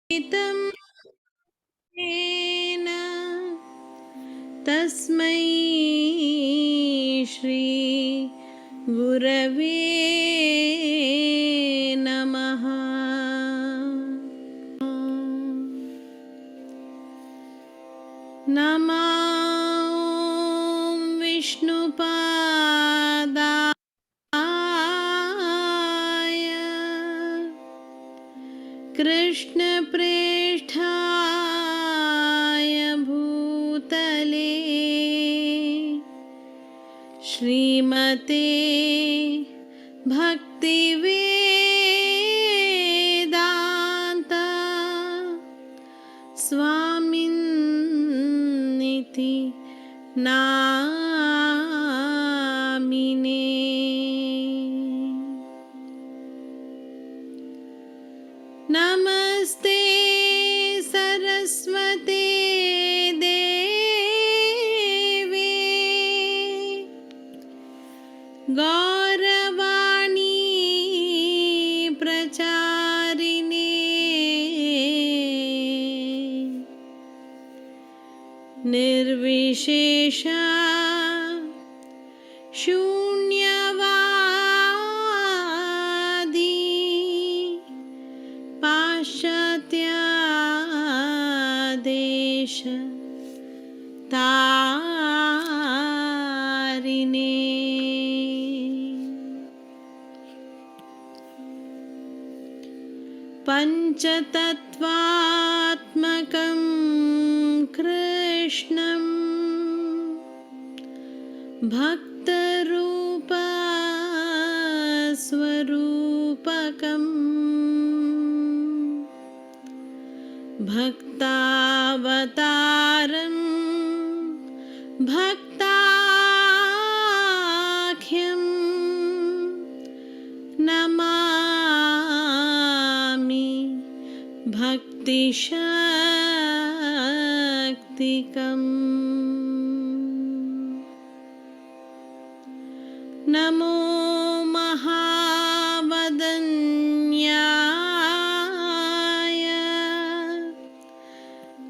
तं येन तस्मै श्री गुरवे नमः। नमो विष्णुपादाय कृष्णप्रेष्ठाय भूतले श्रीमते भक्तिवेदान्त स्वामिन्निति नामिने। नमस्ते सरस्वते देवे गौरवाणी प्रचारिणे निर्विशेष शून्यवादी पाश्चात्यादेश तारिणे। पञ्चतत्त्वात्मकं कृष्णं भक्तरूप स्वरूपकम् भक्तावतारं भक्ताख्यं नमामि भक्तिशक्तिकम्। नमो महावदन्याय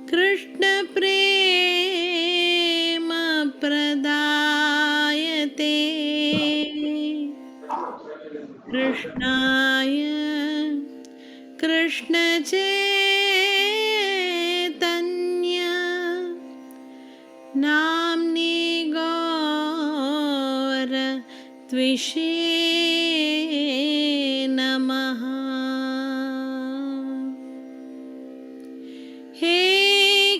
कृष्णप्रेमप्रदायते कृष्णाय कृष्णचैतन्य नाम्ने गौरत्विषे नमः। हे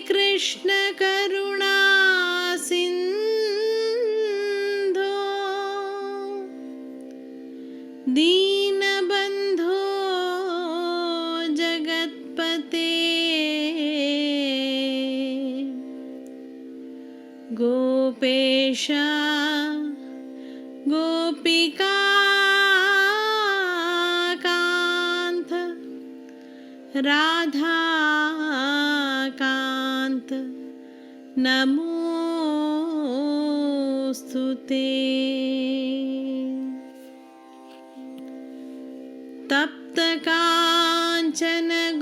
कृष्ण करुणा सिन्धो दीनबन्धो जगत्पते गोपेश गोपिकान्त राधाकान्त नमोऽस्तु ते। तप्तकाञ्चन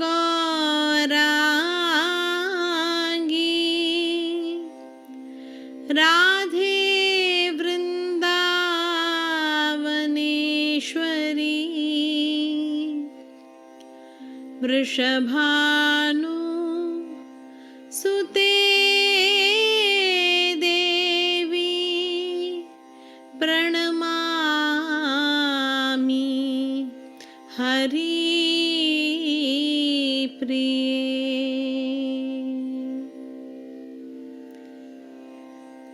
गौराङ्गी राधे वृन्दावनेश्वरी वृषभानु सुते देवी प्रणमामि हरिप्रिये।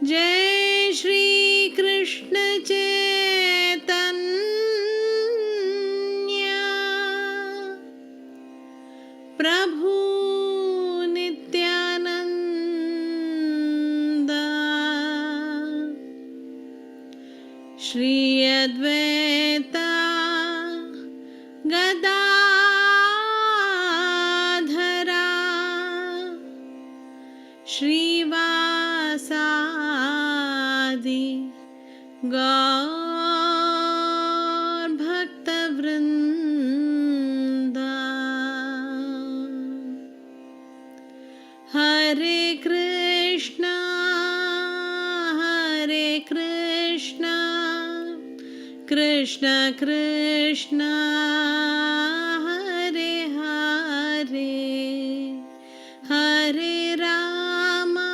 जय श्री कृष्ण चैतन्य प्रभु नित्यानंद श्री अद्वैता गदाधरा श्रीवासादि गौर भक्तवृंदा। Hare Krishna, Hare Krishna, Krishna Krishna, Hare Hare, Hare Rama,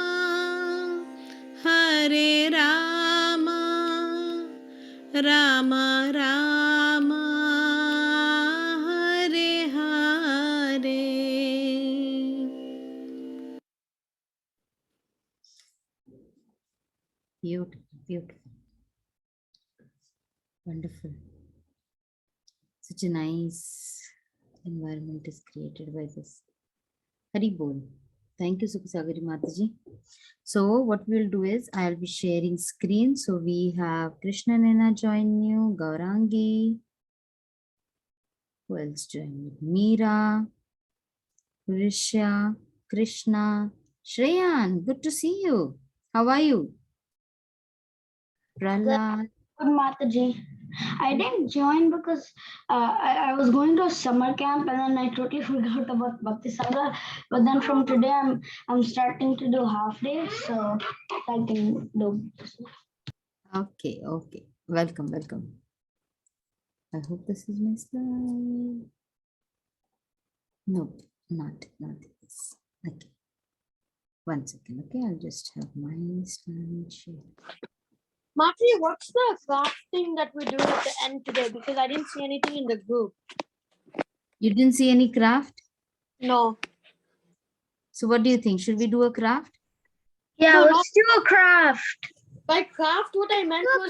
Hare Rama, Rama Rama, Hare Hare. Beautiful, beautiful. Wonderful. Such a nice environment is created by this. Hari Bol. Thank you, Sukhsagari Mataji. So what we'll do is I'll be sharing screen. So we have Krishna Nena join you, Gaurangi. Who else joined? Meera, Risha, Krishna, Shreyan. Good to see you. How are you? Prahlad. Good, Mataji. I didn't join because I was going to a summer camp and then I totally forgot about Bhakti Saga. But then from today I'm starting to do half day, so I can do. Okay, okay. Welcome, welcome. I hope this is my slide. No, not this. Okay. 1 second. Okay, I'll just have my slide share. Marty, what's the craft thing that we do at the end today? Because I didn't see anything in the group. You didn't see any craft? No. So what do you think? Should we do a craft? Yeah, No, let's do a craft. By craft, what I meant was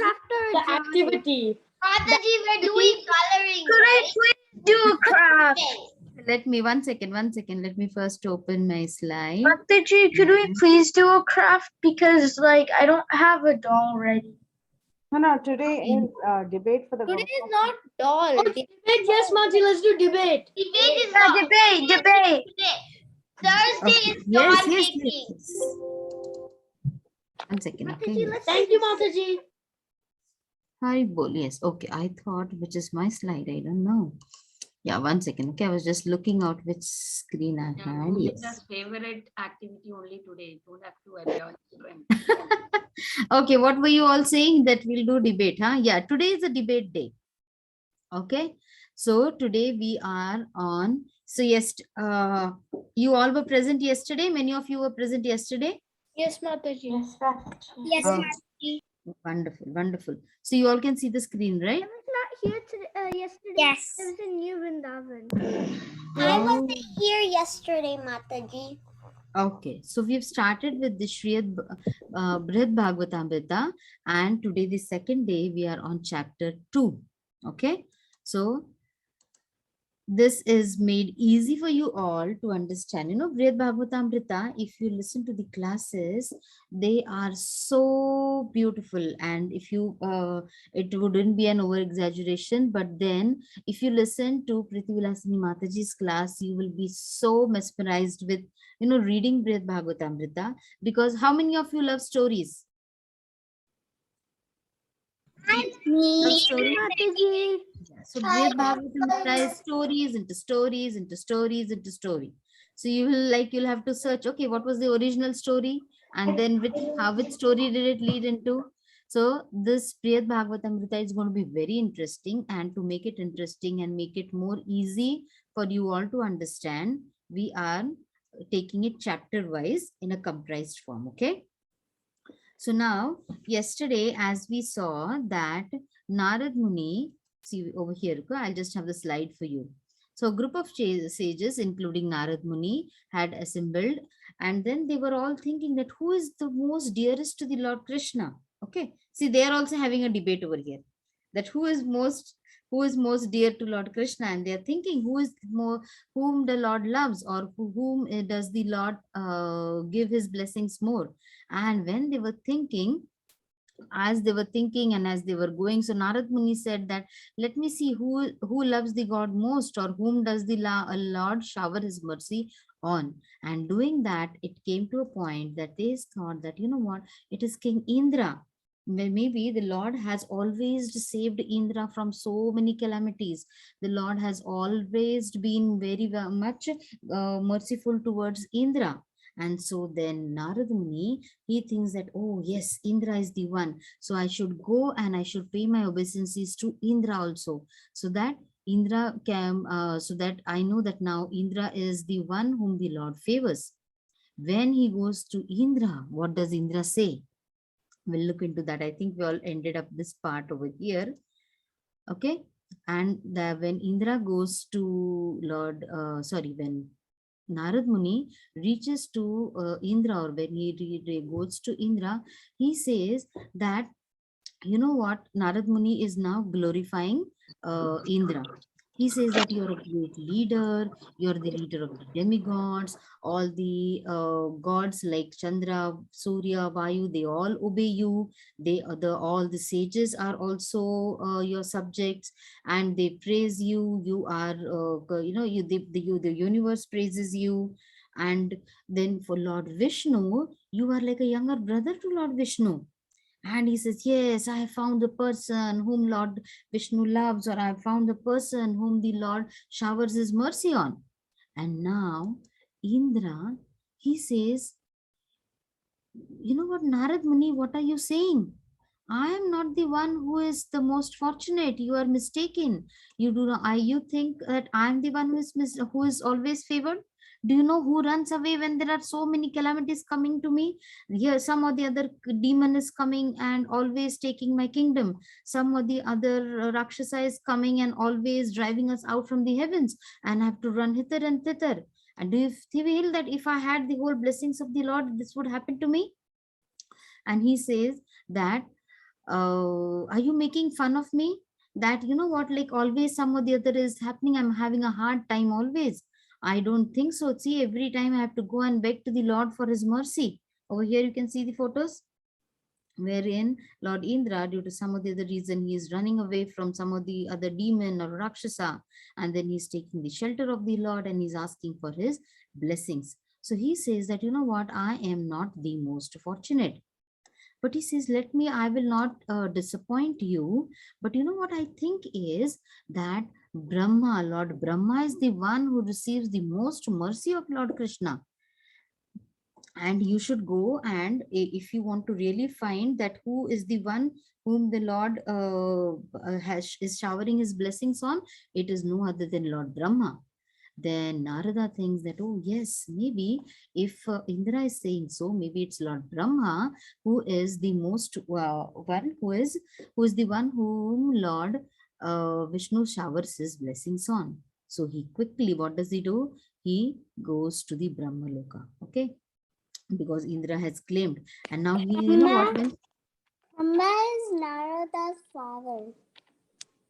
the activity. Mataji, we're doing coloring, Could I right? please do a craft? Let me 1 second. Let me first open my slide. Mataji, could we please do a craft? Because like I don't have a doll ready. No, today is debate for the Today Gurukul. is not doll. Oh, debate, yes, Marty, let's do debate. Debate is Yeah, not debate. today. Thursday Okay. is Yes, doll yes, making. yes. 1 second. Okay. Mataji, let's Thank you, Mataji. Hi, Bol. Yes. Okay. I thought which is my slide. I don't know. Yeah, 1 second. Okay. I was just looking out which screen I had. Yes. Favorite activity only today. Don't have to appear. Okay. What were you all saying that we'll do debate? Huh? Yeah. Today is a debate day. Okay. So today we are on. So yes, you all were present yesterday. Many of you were present yesterday. Yes, Mataji. Yes, Oh, Mataji. wonderful, wonderful. So you all can see the screen, right? I was not here today, yesterday. Yes. There was a new Vrindavan. I wasn't here yesterday, Mataji. Okay, so we've started with the Brhad Bhagavatamrtra, and today the second day we are on chapter 2. Okay, so this is made easy for you all to understand. You know, Brhad Bhagavatamrtra, if you listen to the classes, they are so beautiful. And if you, it wouldn't be an over exaggeration, but then if you listen to Priti Vilasini Mataji's class, you will be so mesmerized with, you know, reading Brhad Bhagavatamrtra. Because how many of you love stories? Love stories? Mataji. Yeah. So Brhad Bhagavatamrtra is stories into stories into stories into story. So you will you'll have to search, okay, what was the original story? And then which story did it lead into? So this Brhad Bhagavatamrtra is going to be very interesting, and to make it interesting and make it more easy for you all to understand, we are taking it chapter wise in a comprised form. Okay. So now, yesterday, as we saw that Narad Muni, see over here, I'll just have the slide for you. So a group of sages, including Narad Muni, had assembled, and then they were all thinking that who is the most dearest to the Lord Krishna? Okay. See, they are also having a debate over here. That who is most dear to Lord Krishna, and they are thinking whom the Lord loves, or whom does the Lord give his blessings more. And when they were thinking, as they were thinking and as they were going, so Narad Muni said that, let me see who loves the God most, or whom does the Lord shower his mercy on. And doing that, it came to a point that they thought that, you know what, it is King Indra. Maybe the Lord has always saved Indra from so many calamities. The Lord has always been very much merciful towards Indra. And so then Narad Muni, he thinks that, oh yes, Indra is the one. So I should go and I should pay my obeisances to Indra also. So that Indra can, so that I know that now Indra is the one whom the Lord favors. When he goes to Indra, what does Indra say? We'll look into that. I think we all ended up this part over here. Okay. And when Indra goes to when Narad Muni reaches to Indra, or when he goes to Indra, he says that, you know what, Narad Muni is now glorifying Indra. He says that you're a great leader, you're the leader of the demigods, all the gods like Chandra, Surya, Vayu, they all obey you. They all the sages are also your subjects, and they praise you. You are, the universe praises you. And then for Lord Vishnu, you are like a younger brother to Lord Vishnu. And he says, yes, I have found the person whom Lord Vishnu loves, or I have found the person whom the Lord showers his mercy on. And now Indra, he says, you know what, Narad Muni, what are you saying? I am not the one who is the most fortunate. You are mistaken. You do not. You think that I am the one who is always favored? Do you know who runs away when there are so many calamities coming to me? Here, some or the other demon is coming and always taking my kingdom. Some or the other Rakshasa is coming and always driving us out from the heavens, and I have to run hither and thither. And do you feel that if I had the whole blessings of the Lord, this would happen to me? And he says that, are you making fun of me? That, you know what, like always some or the other is happening. I'm having a hard time always. I don't think so. See, every time I have to go and beg to the Lord for his mercy. Over here, you can see the photos wherein Lord Indra, due to some of the other reason, he is running away from some of the other demon or Rakshasa, and then he's taking the shelter of the Lord and he's asking for his blessings. So he says that, you know what, I am not the most fortunate. But he says, let me, I will not disappoint you. But you know what I think is that Brahma, Lord Brahma is the one who receives the most mercy of Lord Krishna. And you should go, and if you want to really find that who is the one whom the Lord is showering his blessings on, it is no other than Lord Brahma. Then Narada thinks that, oh yes, maybe if Indra is saying so, maybe it's Lord Brahma who is the most one who is the one whom Lord Vishnu showers his blessings on. So he quickly, what does he do? He goes to the Brahma Loka, okay? Because Indra has claimed, and now he, you know what? Brahma is Narada's father.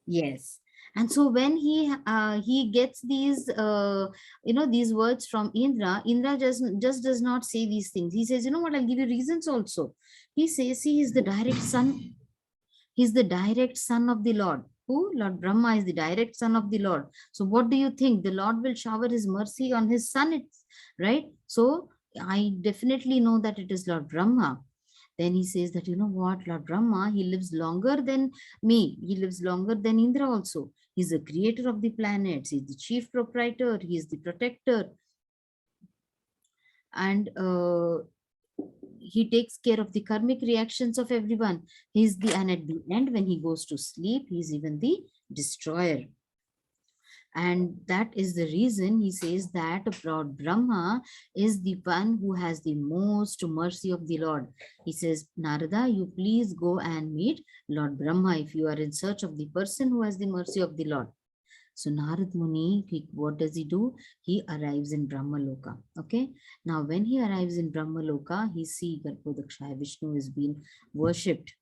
Yes. And so when he gets these these words from Indra, Indra just does not say these things. He says, you know what, I'll give you reasons also. He says he is the direct son. He's the direct son of the Lord. Who? Lord Brahma is the direct son of the Lord. So what do you think? The Lord will shower his mercy on his son, right? So I definitely know that it is Lord Brahma. Then he says that, you know what, Lord Brahma, he lives longer than me. He lives longer than Indra also. He's the creator of the planets. He's the chief proprietor. He is the protector. And he takes care of the karmic reactions of everyone. And at the end, when he goes to sleep, he's even the destroyer. And that is the reason he says that Lord Brahma is the one who has the most mercy of the Lord. He says, Narada, you please go and meet Lord Brahma if you are in search of the person who has the mercy of the Lord. So Narad Muni, what does he do? He arrives in Brahma Loka. Okay. Now, when he arrives in Brahma Loka, he sees Garbhodakshaya Vishnu is being worshipped.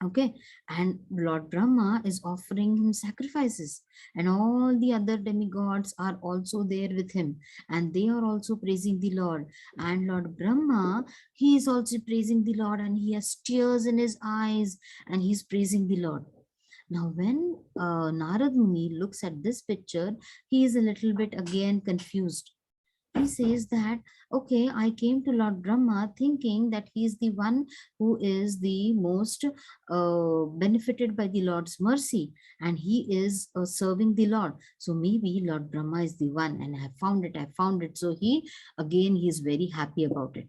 Okay, and Lord Brahma is offering him sacrifices, and all the other demigods are also there with him, and they are also praising the Lord. And Lord Brahma, he is also praising the Lord, and he has tears in his eyes, and he's praising the Lord. Now, when Narad Muni looks at this picture, he is a little bit again confused. he says that, okay, I came to Lord Brahma thinking that he is the one who is the most benefited by the Lord's mercy, and he is serving the Lord. So maybe Lord Brahma is the one, and I found it, I found it. So he, again, he is very happy about it.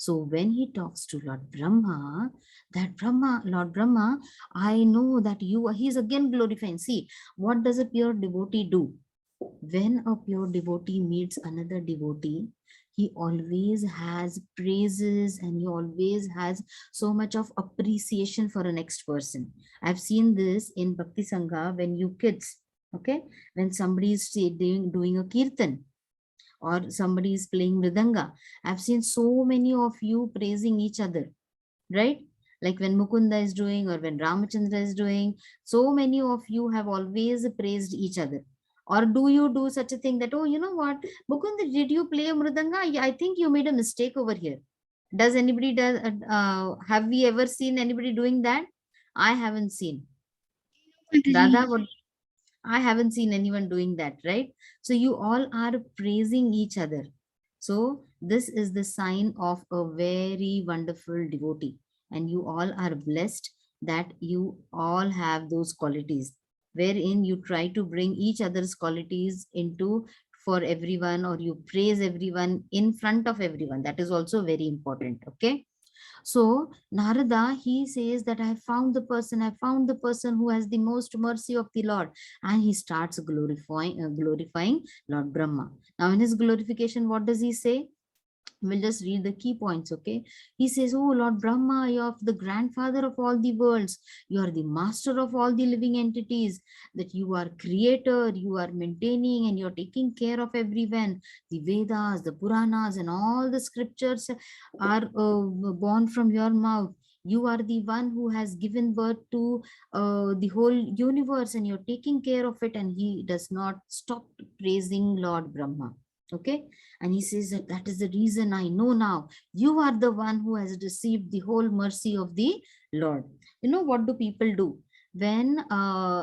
So when he talks to Lord Brahma, that Brahma, Lord Brahma, I know that you are, he is again glorifying. See, what does a pure devotee do? When a pure devotee meets another devotee, he always has praises and he always has so much of appreciation for a next person. I've seen this in Bhakti Sangha when you kids, okay, when somebody is doing a kirtan, or somebody is playing mridanga. I've seen so many of you praising each other, right? Like when Mukunda is doing or when Ramachandra is doing, so many of you have always praised each other. Or do you do such a thing that, oh, you know what, Mukunda, did you play mridanga? I think you made a mistake over here. Does anybody, have we ever seen anybody doing that? I haven't seen. Dada, what, I haven't seen anyone doing that, right? So you all are praising each other. So this is the sign of a very wonderful devotee. And you all are blessed that you all have those qualities, wherein you try to bring each other's qualities into for everyone, or you praise everyone in front of everyone. That is also very important. Okay. So Narada, he says that I found the person, I found the person who has the most mercy of the Lord. And he starts glorifying Lord Brahma. Now in his glorification, what does he say? We'll just read the key points, okay? He says, oh Lord Brahma, you are the grandfather of all the worlds. You are the master of all the living entities. That you are creator, you are maintaining and you're taking care of everyone. The Vedas, the Puranas and all the scriptures are born from your mouth. You are the one who has given birth to the whole universe, and you're taking care of it. And he does not stop praising Lord Brahma. Okay. And he says that that is the reason I know now you are the one who has received the whole mercy of the Lord. You know, what do people do when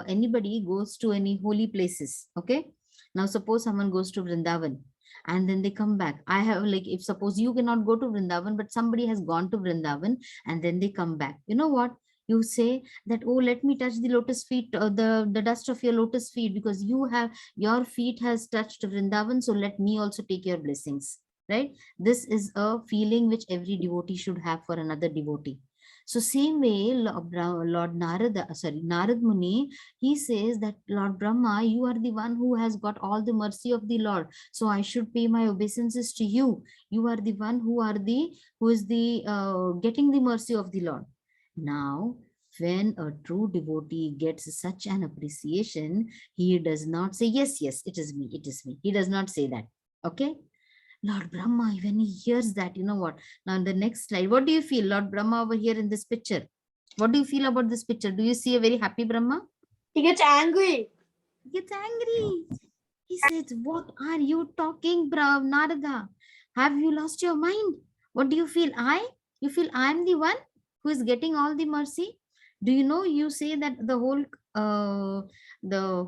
anybody goes to any holy places? Okay. Now, suppose someone goes to Vrindavan and then they come back. I have, like, if suppose you cannot go to Vrindavan, but somebody has gone to Vrindavan and then they come back. You know what? You say that, oh, let me touch the lotus feet, the dust of your lotus feet, because you have, your feet has touched Vrindavan, so let me also take your blessings, right? This is a feeling which every devotee should have for another devotee. So same way, Lord Narada, sorry, Narad Muni, he says that Lord Brahma, you are the one who has got all the mercy of the Lord, so I should pay my obeisances to you. You are the one who is the getting the mercy of the Lord. Now, when a true devotee gets such an appreciation, he does not say, yes, yes, it is me, it is me. He does not say that. Okay. Lord Brahma, when he hears that, you know what? Now, in the next slide, what do you feel, Lord Brahma, over here in this picture? What do you feel about this picture? Do you see a very happy Brahma? He gets angry. He gets angry. He says, what are you talking, Narada? Have you lost your mind? What do you feel? You feel I am the one who is getting all the mercy? Do you know, you say that the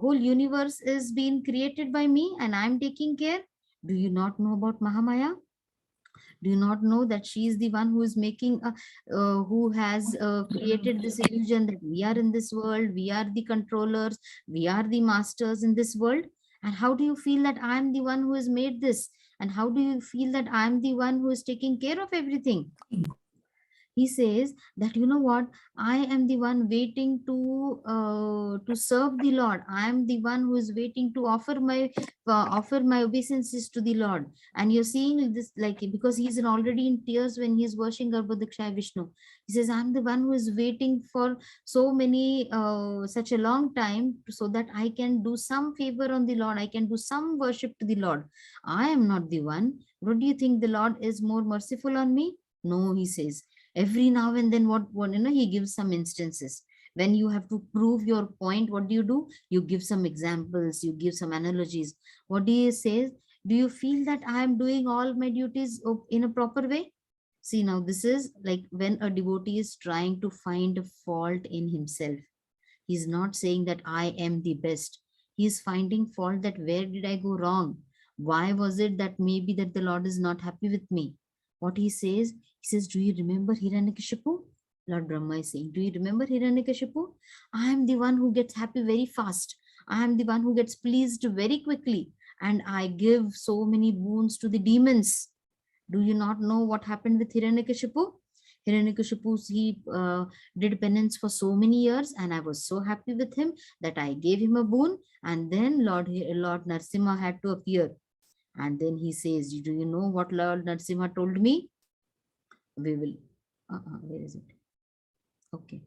whole universe is being created by me and I'm taking care? Do you not know about Mahamaya? Do you not know that she is the one who is making who has created this illusion that we are in this world, we are the controllers, we are the masters in this world? And how do you feel that I am the one who has made this? And how do you feel that I am the one who is taking care of everything? He says that, you know what, I am the one waiting to serve the Lord. I am the one who is waiting to offer my obeisances to the Lord. And you're seeing this, like, because he's already in tears when he's worshiping Garbhodakshay Vishnu. He says, I'm the one who is waiting for so many such a long time, so that I can do some favor on the Lord, I can do some worship to the Lord. I am not the one. What do you think, the Lord is more merciful on me? No, he says. Every now and then, what he gives some instances. When you have to prove your point, what do? You give some examples, you give some analogies. What do you say? Do you feel that I am doing all my duties in a proper way? See, now this is like when a devotee is trying to find a fault in himself. He's not saying that I am the best. He's finding fault, that where did I go wrong? Why was it that maybe that the Lord is not happy with me? What he says, do you remember Hiranyakashipu? Lord Brahma is saying, do you remember Hiranyakashipu? I am the one who gets happy very fast. I am the one who gets pleased very quickly. And I give so many boons to the demons. Do you not know what happened with Hiranyakashipu? Hiranyakashipu, he did penance for so many years, and I was so happy with him that I gave him a boon. And then Lord Narsimha had to appear. And then he says, do you know what Lord Narsimha told me? We will, where is it? Okay.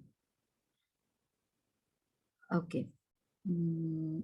Okay.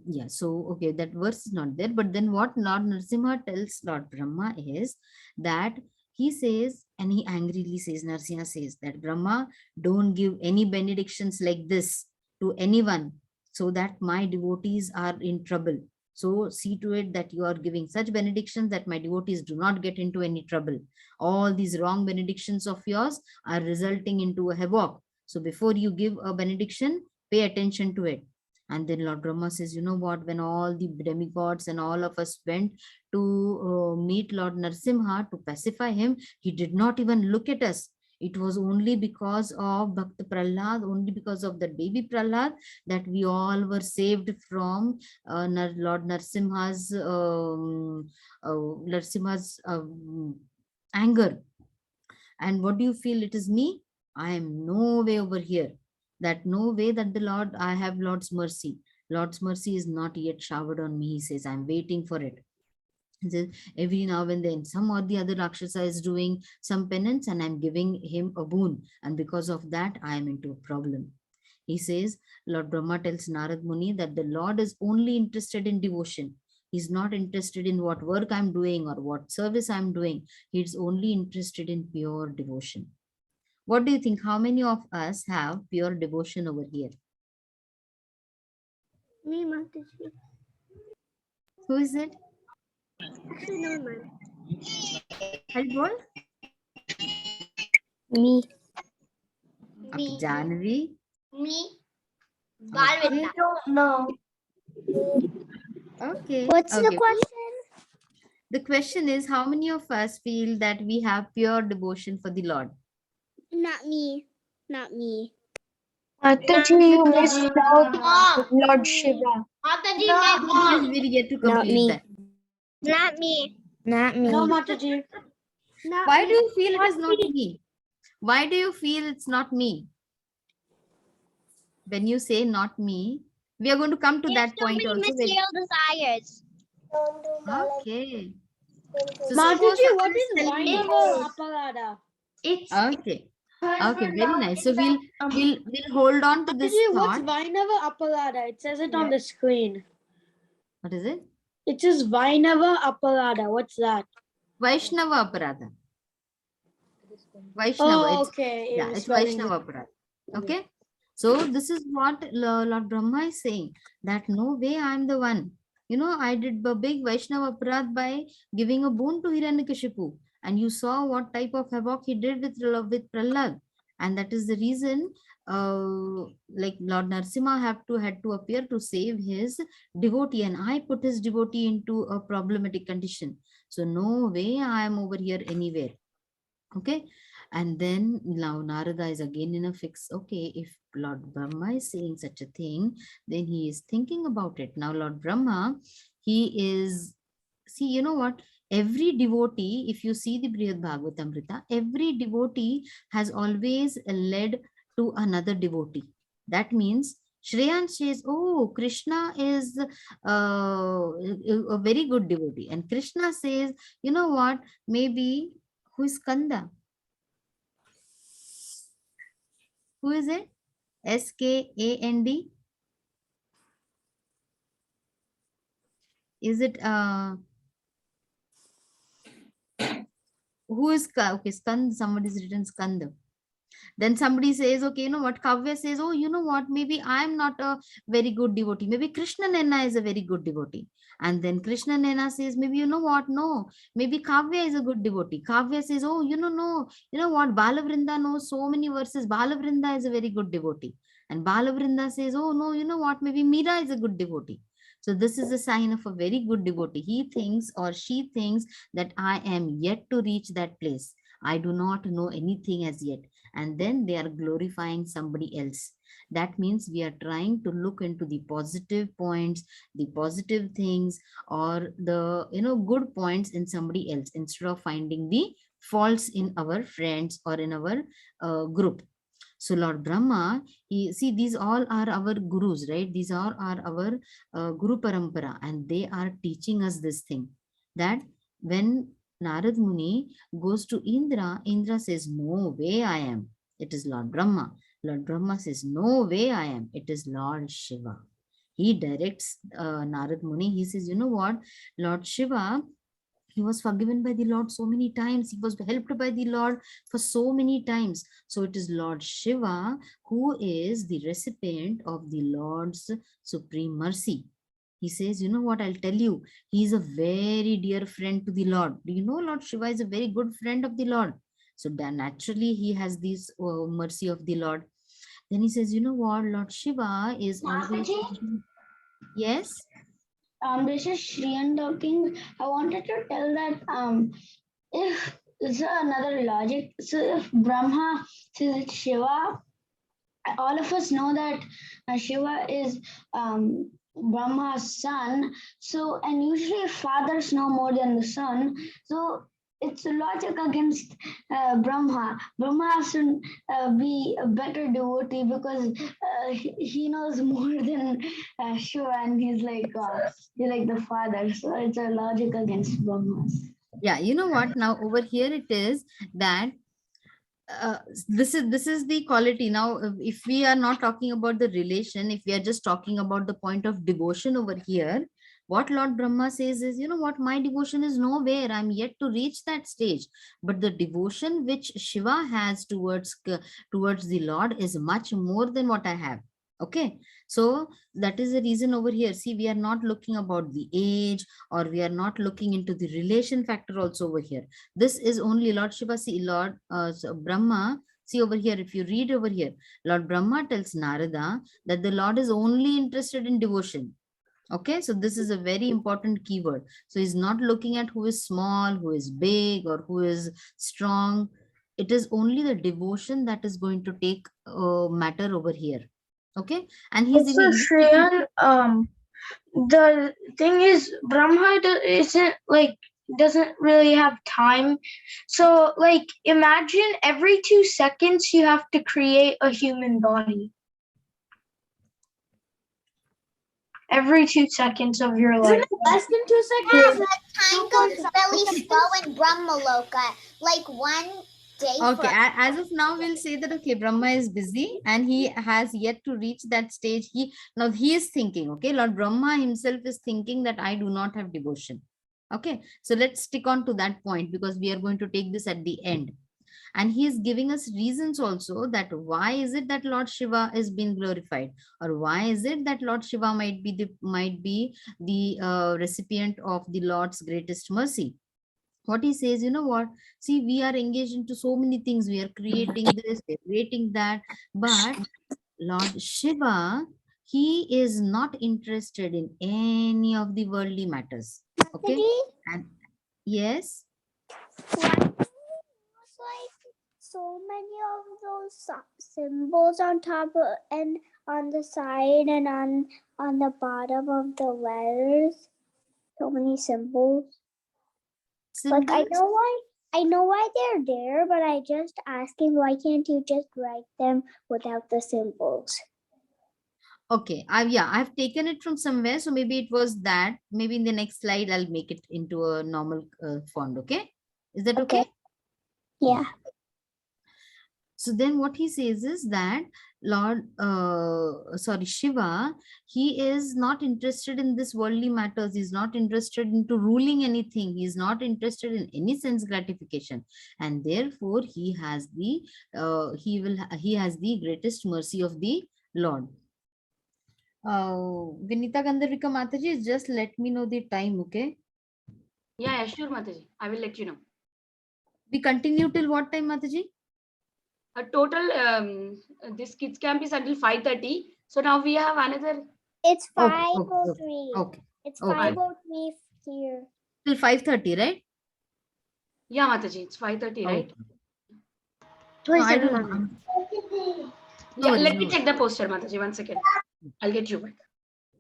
Yeah, so, okay, that verse is not there. But then what Lord Narsimha tells Lord Brahma is that he says, and he angrily says, Narsimha says that Brahma, don't give any benedictions like this to anyone so that my devotees are in trouble. So see to it that you are giving such benedictions that my devotees do not get into any trouble. All these wrong benedictions of yours are resulting into a havoc. So before you give a benediction, pay attention to it. And then Lord Brahma says, you know what, when all the demigods and all of us went to meet Lord Narsimha to pacify him, he did not even look at us. It was only because of Bhakta Prahlad, only because of the baby Prahlad, that we all were saved from Lord Narsimha's anger. And what do you feel? It is me? I am no way over here. That no way that the Lord, I have Lord's mercy. Lord's mercy is not yet showered on me. He says, I'm waiting for it. He says, every now and then some or the other Rakshasa is doing some penance and I'm giving him a boon. And because of that, I am into a problem. He says, Lord Brahma tells Narad Muni that the Lord is only interested in devotion. He's not interested in what work I'm doing or what service I'm doing. He's only interested in pure devotion. What do you think? How many of us have pure devotion over here? Me, Mataji. Who is it? Actually, no, ma'am. Help. Me. Okay, Janvi. Me. Okay. No. Okay. What's the Okay. question? The question is, how many of us feel that we have pure devotion for the Lord? Not me. Not me. Mataji, you missed out Lord Shiva. Mataji, Please, we'll get to Not complete me. that. Not me. Not me. no, Mataji. Not Why me. do you feel it is not me? Why do you feel it's not me? When you say not me, we are going to come to that point also. desires. Okay. So Mataji, suppose what someone is telling me. Vainava Aparada? Okay. Okay, very nice. So we'll hold on to this Mataji, what's thought. Vainava Aparada? It says it on the screen. What is it? It says Vainava Aparada. What's that? Vaishnava Aparadha. Vaishnava. Oh, It's, okay. yeah, it's Vaishnava Aparadha. Okay. So this is what Lord Brahma is saying, that no way I am the one. You know, I did a big Vaishnava Aparadha by giving a boon to Hiranyakashipu. And you saw what type of havoc he did with Prahlad. And that is the reason like Lord Narsimha had to appear to save his devotee. And I put his devotee into a problematic condition. So no way I am over here anywhere. Okay. And then now Narada is again in a fix. Okay, if Lord Brahma is saying such a thing, then he is thinking about it. Now Lord Brahma, he is, see, you know what? Every devotee, if you see the Brhad Bhagavatamrtra, every devotee has always led to another devotee. That means Shreyan says, oh, Krishna is a very good devotee. And Krishna says, you know what? Maybe who is Kanda? Who is it? Skand? Is it who is okay, Skand? Somebody's written Skanda. Then somebody says, okay, you know what? Kavya says, oh, you know what? Maybe I'm not a very good devotee. Maybe Krishna Nena is a very good devotee. And then Krishna Nena says, maybe, you know what? No, maybe Kavya is a good devotee. Kavya says, oh, you know, no, you know what? Balavrinda knows so many verses. Balavrinda is a very good devotee. And Balavrinda says, oh, no, you know what? Maybe Meera is a good devotee. So this is a sign of a very good devotee. He thinks or she thinks that I am yet to reach that place. I do not know anything as yet. And then they are glorifying somebody else. That means we are trying to look into the positive points, the positive things, or the good points in somebody else, instead of finding the faults in our friends or in our group. So Lord Brahma, see, these all are our gurus, right? These all are our Guru Parampara, and they are teaching us this thing, that when Narad Muni goes to Indra, Indra says, no way I am. It is Lord Brahma. Lord Brahma says, no way I am. It is Lord Shiva. He directs Narad Muni. He says, you know what, Lord Shiva, he was forgiven by the Lord so many times. He was helped by the Lord for so many times. So it is Lord Shiva who is the recipient of the Lord's supreme mercy. He says, you know what, I'll tell you, he is a very dear friend to the Lord. Do you know Lord Shiva is a very good friend of the Lord? So then naturally he has this mercy of the Lord. Then he says, you know what, Lord Shiva is always... Yes? This is Shriyan talking. I wanted to tell that if this is another logic. So if Brahma says it's Shiva, all of us know that Shiva is Brahma's son. So, and usually fathers know more than the son. So it's a logic against Brahma. Brahma has to be a better devotee because he knows more than Shiva, and he's like the father. So it's a logic against Brahma. Yeah, you know what? Now over here it is that this is the quality. Now if we are not talking about the relation, if we are just talking about the point of devotion over here, what Lord Brahma says is, you know what, my devotion is nowhere, I'm yet to reach that stage, but the devotion which Shiva has towards the Lord is much more than what I have. Okay, so that is the reason over here. See, we are not looking about the age, or we are not looking into the relation factor also over here. This is only Lord Shiva. See, Lord Brahma, see over here, if you read over here, Lord Brahma tells Narada that the Lord is only interested in devotion. Okay, so this is a very important keyword. So he's not looking at who is small, who is big, or who is strong. It is only the devotion that is going to take matter over here. Okay, and he's Also, Shreyan, the thing is, Brahma doesn't really have time. So, like, imagine every 2 seconds you have to create a human body. Every 2 seconds of your life. Less than 2 seconds. Time goes really slow in Brahmaloka. Like one day. Okay, as of now, we'll say that, okay, Brahma is busy and he has yet to reach that stage. He is thinking, okay, Lord Brahma himself is thinking that I do not have devotion. Okay, so let's stick on to that point, because we are going to take this at the end. And he is giving us reasons also, that why is it that Lord Shiva is being glorified, or why is it that Lord Shiva might be the recipient of the Lord's greatest mercy. What he says, you know what, see, we are engaged into so many things, we are creating this, we are creating that, but Lord Shiva, he is not interested in any of the worldly matters. Okay, and yes, Like so many of those symbols on top and on the side and on the bottom of the letters. So many symbols. Like I know why they're there, but I just asking, why can't you just write them without the symbols? okay, I've taken it from somewhere, so maybe it was that. Maybe in the next slide I'll make it into a normal font. Okay, is that okay? Yeah. So then what he says is that Shiva, he is not interested in this worldly matters. He's not interested into ruling anything. He's not interested in any sense gratification. And therefore he has the greatest mercy of the Lord. Vinita Gandharvika Mataji, just let me know the time, okay? Yeah, sure, Mataji. I will let you know. We continue till what time, Mataji? A total, this kids camp is until 5:30. So now we have another It's Okay, okay, 5:03. okay. It's Okay. 5:03 here. Till 5:30, right? Yeah, Mataji, it's 5:30, right? No, I 27 don't know. minutes. No Yeah, worries, let no me worries. check the poster, Mataji. 1 second. I'll get you back.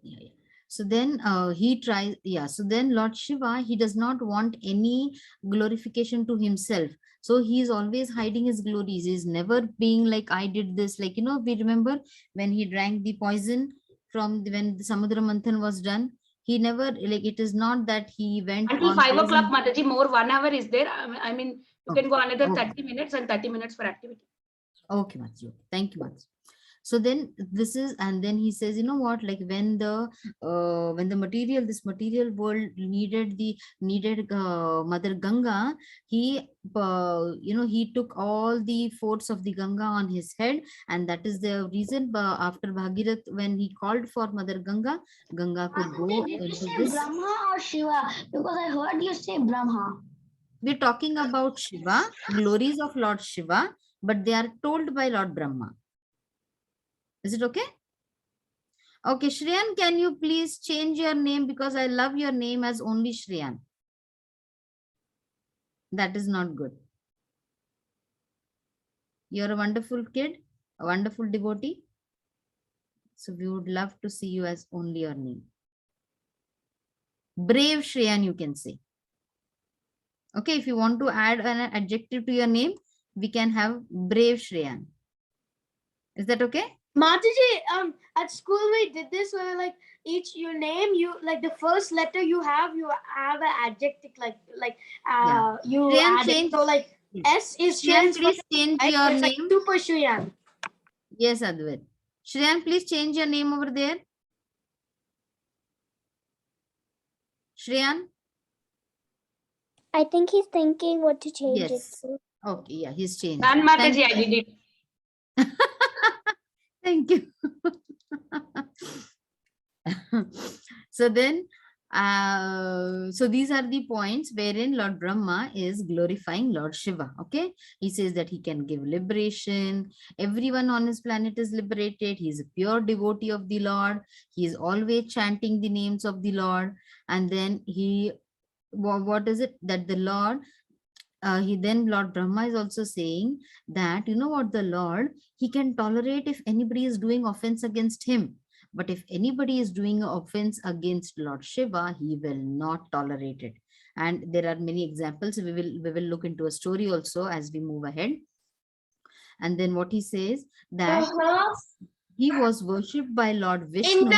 Yeah, yeah. So then he tries, yeah. So then Lord Shiva, he does not want any glorification to himself. So he is always hiding his glories. He's never being like, I did this. Like, we remember when he drank the poison when the Samudra Manthan was done. He never, like, it is not that he went Until on 5 o'clock, poison. Mataji, more 1 hour is there. I mean, you can go another Okay. 30 minutes and 30 minutes for activity. Okay, Mataji. Thank you, Mataji. So then this is, and then he says, you know what, like when the this material world needed Mother Ganga, he he took all the force of the Ganga on his head, and that is the reason after Bhagirath, when he called for Mother Ganga, Ganga could go Did you into say this. Brahma or Shiva? Because I heard you say Brahma. We're talking about Shiva, glories of Lord Shiva, but they are told by Lord Brahma. Is it okay? Okay, Shreyan, can you please change your name, because I love your name as only Shreyan. That is not good. You're a wonderful kid, a wonderful devotee. So we would love to see you as only your name. Brave Shreyan, you can say. Okay, if you want to add an adjective to your name, we can have brave Shreyan. Is that okay? Mataji, at school we did this where like your name, you like the first letter you have an adjective Yeah. you Shreyan, add it. change. So like S is Shreyan, Shreyan's please first change name, your it's like name. Super Shreyan. Yes, Advait. Shreyan, please change your name over there. Shreyan? I think he's thinking what to change it Yes. to. Okay, yeah, he's changed. Done, Thank Mataji, I did it. Thank you. So then, so these are the points wherein Lord Brahma is glorifying Lord Shiva. Okay, he says that he can give liberation. Everyone on his planet is liberated. He is a pure devotee of the Lord. He is always chanting the names of the Lord. And then what is it that the Lord? Lord Brahma is also saying that, you know what, the Lord, he can tolerate if anybody is doing offense against him. But if anybody is doing an offense against Lord Shiva, he will not tolerate it. And there are many examples. We will look into a story also as we move ahead. And then what he says, that he was worshipped by Lord Vishnu.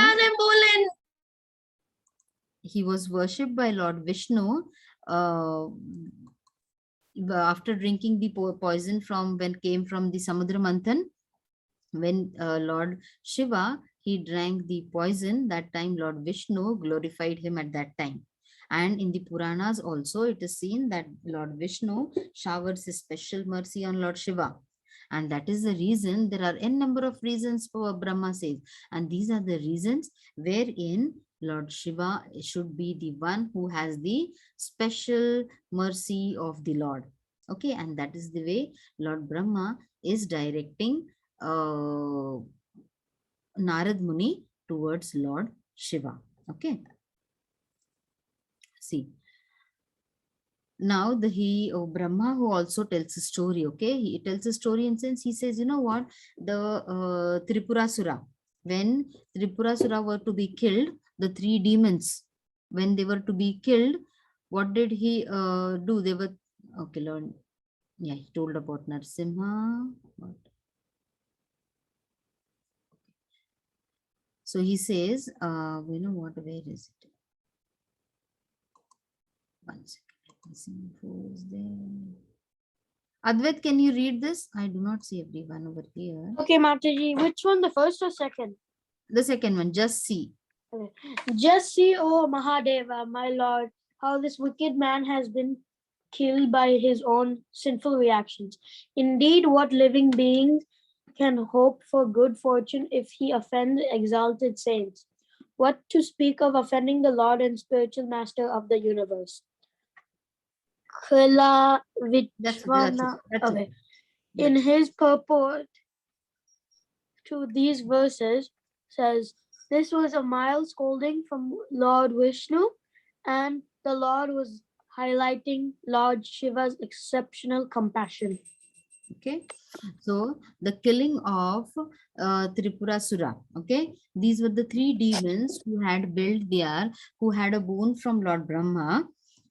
He was worshipped by Lord Vishnu after drinking the poison came from the Samudra Manthan. When Lord Shiva, he drank the poison, that time Lord Vishnu glorified him at that time. And in the Puranas also, it is seen that Lord Vishnu showers his special mercy on Lord Shiva. And that is the reason, there are n number of reasons for Brahma says. And these are the reasons wherein Lord Shiva should be the one who has the special mercy of the Lord. Okay, and that is the way Lord Brahma is directing Narad Muni towards Lord Shiva. Okay. See. Now Brahma, who also tells a story. Okay, he tells a story in sense, he says, you know what, the Tripurasura, when Tripurasura were to be killed, the three demons, when they were to be killed, what did he do? They were, okay, Lord, yeah, he told about Narsimha. So he says, you know what, where is it? One second. Let me see who is there. Advait, can you read this? I do not see everyone over here. Okay, Mataji, which one, the first or second? The second one, just see. Okay. Just see, O Mahadeva, my lord, how this wicked man has been killed by his own sinful reactions. Indeed, what living being can hope for good fortune if he offends exalted saints? What to speak of offending the Lord and spiritual master of the universe? Kala Vichvana. Okay. Yeah. In his purport to these verses says, This was a mild scolding from Lord Vishnu, and the Lord was highlighting Lord Shiva's exceptional compassion. Okay, so the killing of Tripurasura. Okay, these were the three demons who had built who had a boon from Lord Brahma,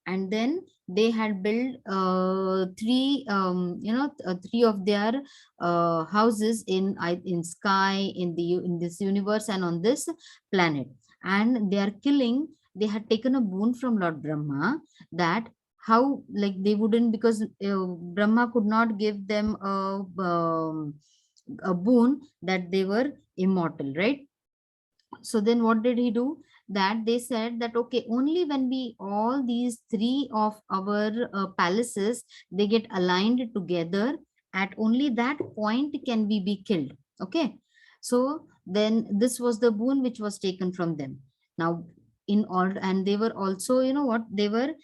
and then they had built three, three of their houses in sky, in this universe, and on this planet. And they are killing. They had taken a boon from Lord Brahma that how, like, they wouldn't, because Brahma could not give them a boon that they were immortal, right? So then what did he do? That they said that, okay, only when we all these three of our palaces, they get aligned together, at only that point can we be killed. Okay, so then this was the boon which was taken from them. Now in all, and they were also, you know what, they were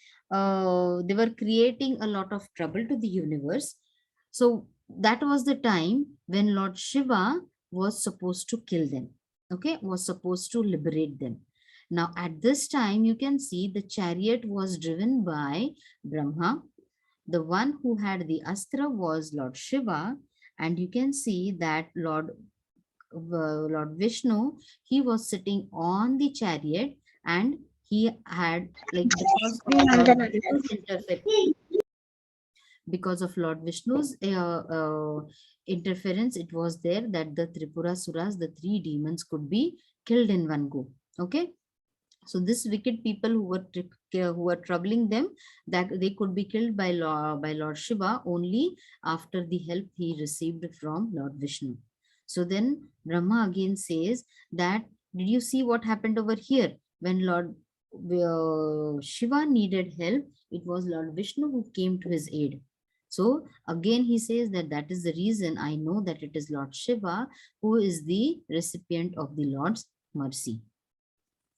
creating a lot of trouble to the universe. So that was the time when Lord Shiva was supposed to kill them. Okay, was supposed to liberate them. Now at this time you can see the chariot was driven by Brahma. The one who had the astra was Lord Shiva, and you can see that Lord Vishnu, he was sitting on the chariot, and he had, like, because of Lord Vishnu's interference, it was there that the Tripura Suras, the three demons, could be killed in one go. Okay, so this wicked people who were troubling them, that they could be killed by Lord Shiva only after the help he received from Lord Vishnu. So then Brahma again says that, did you see what happened over here when Lord Shiva needed help? It was Lord Vishnu who came to his aid. So again he says that that is the reason I know that it is Lord Shiva who is the recipient of the Lord's mercy.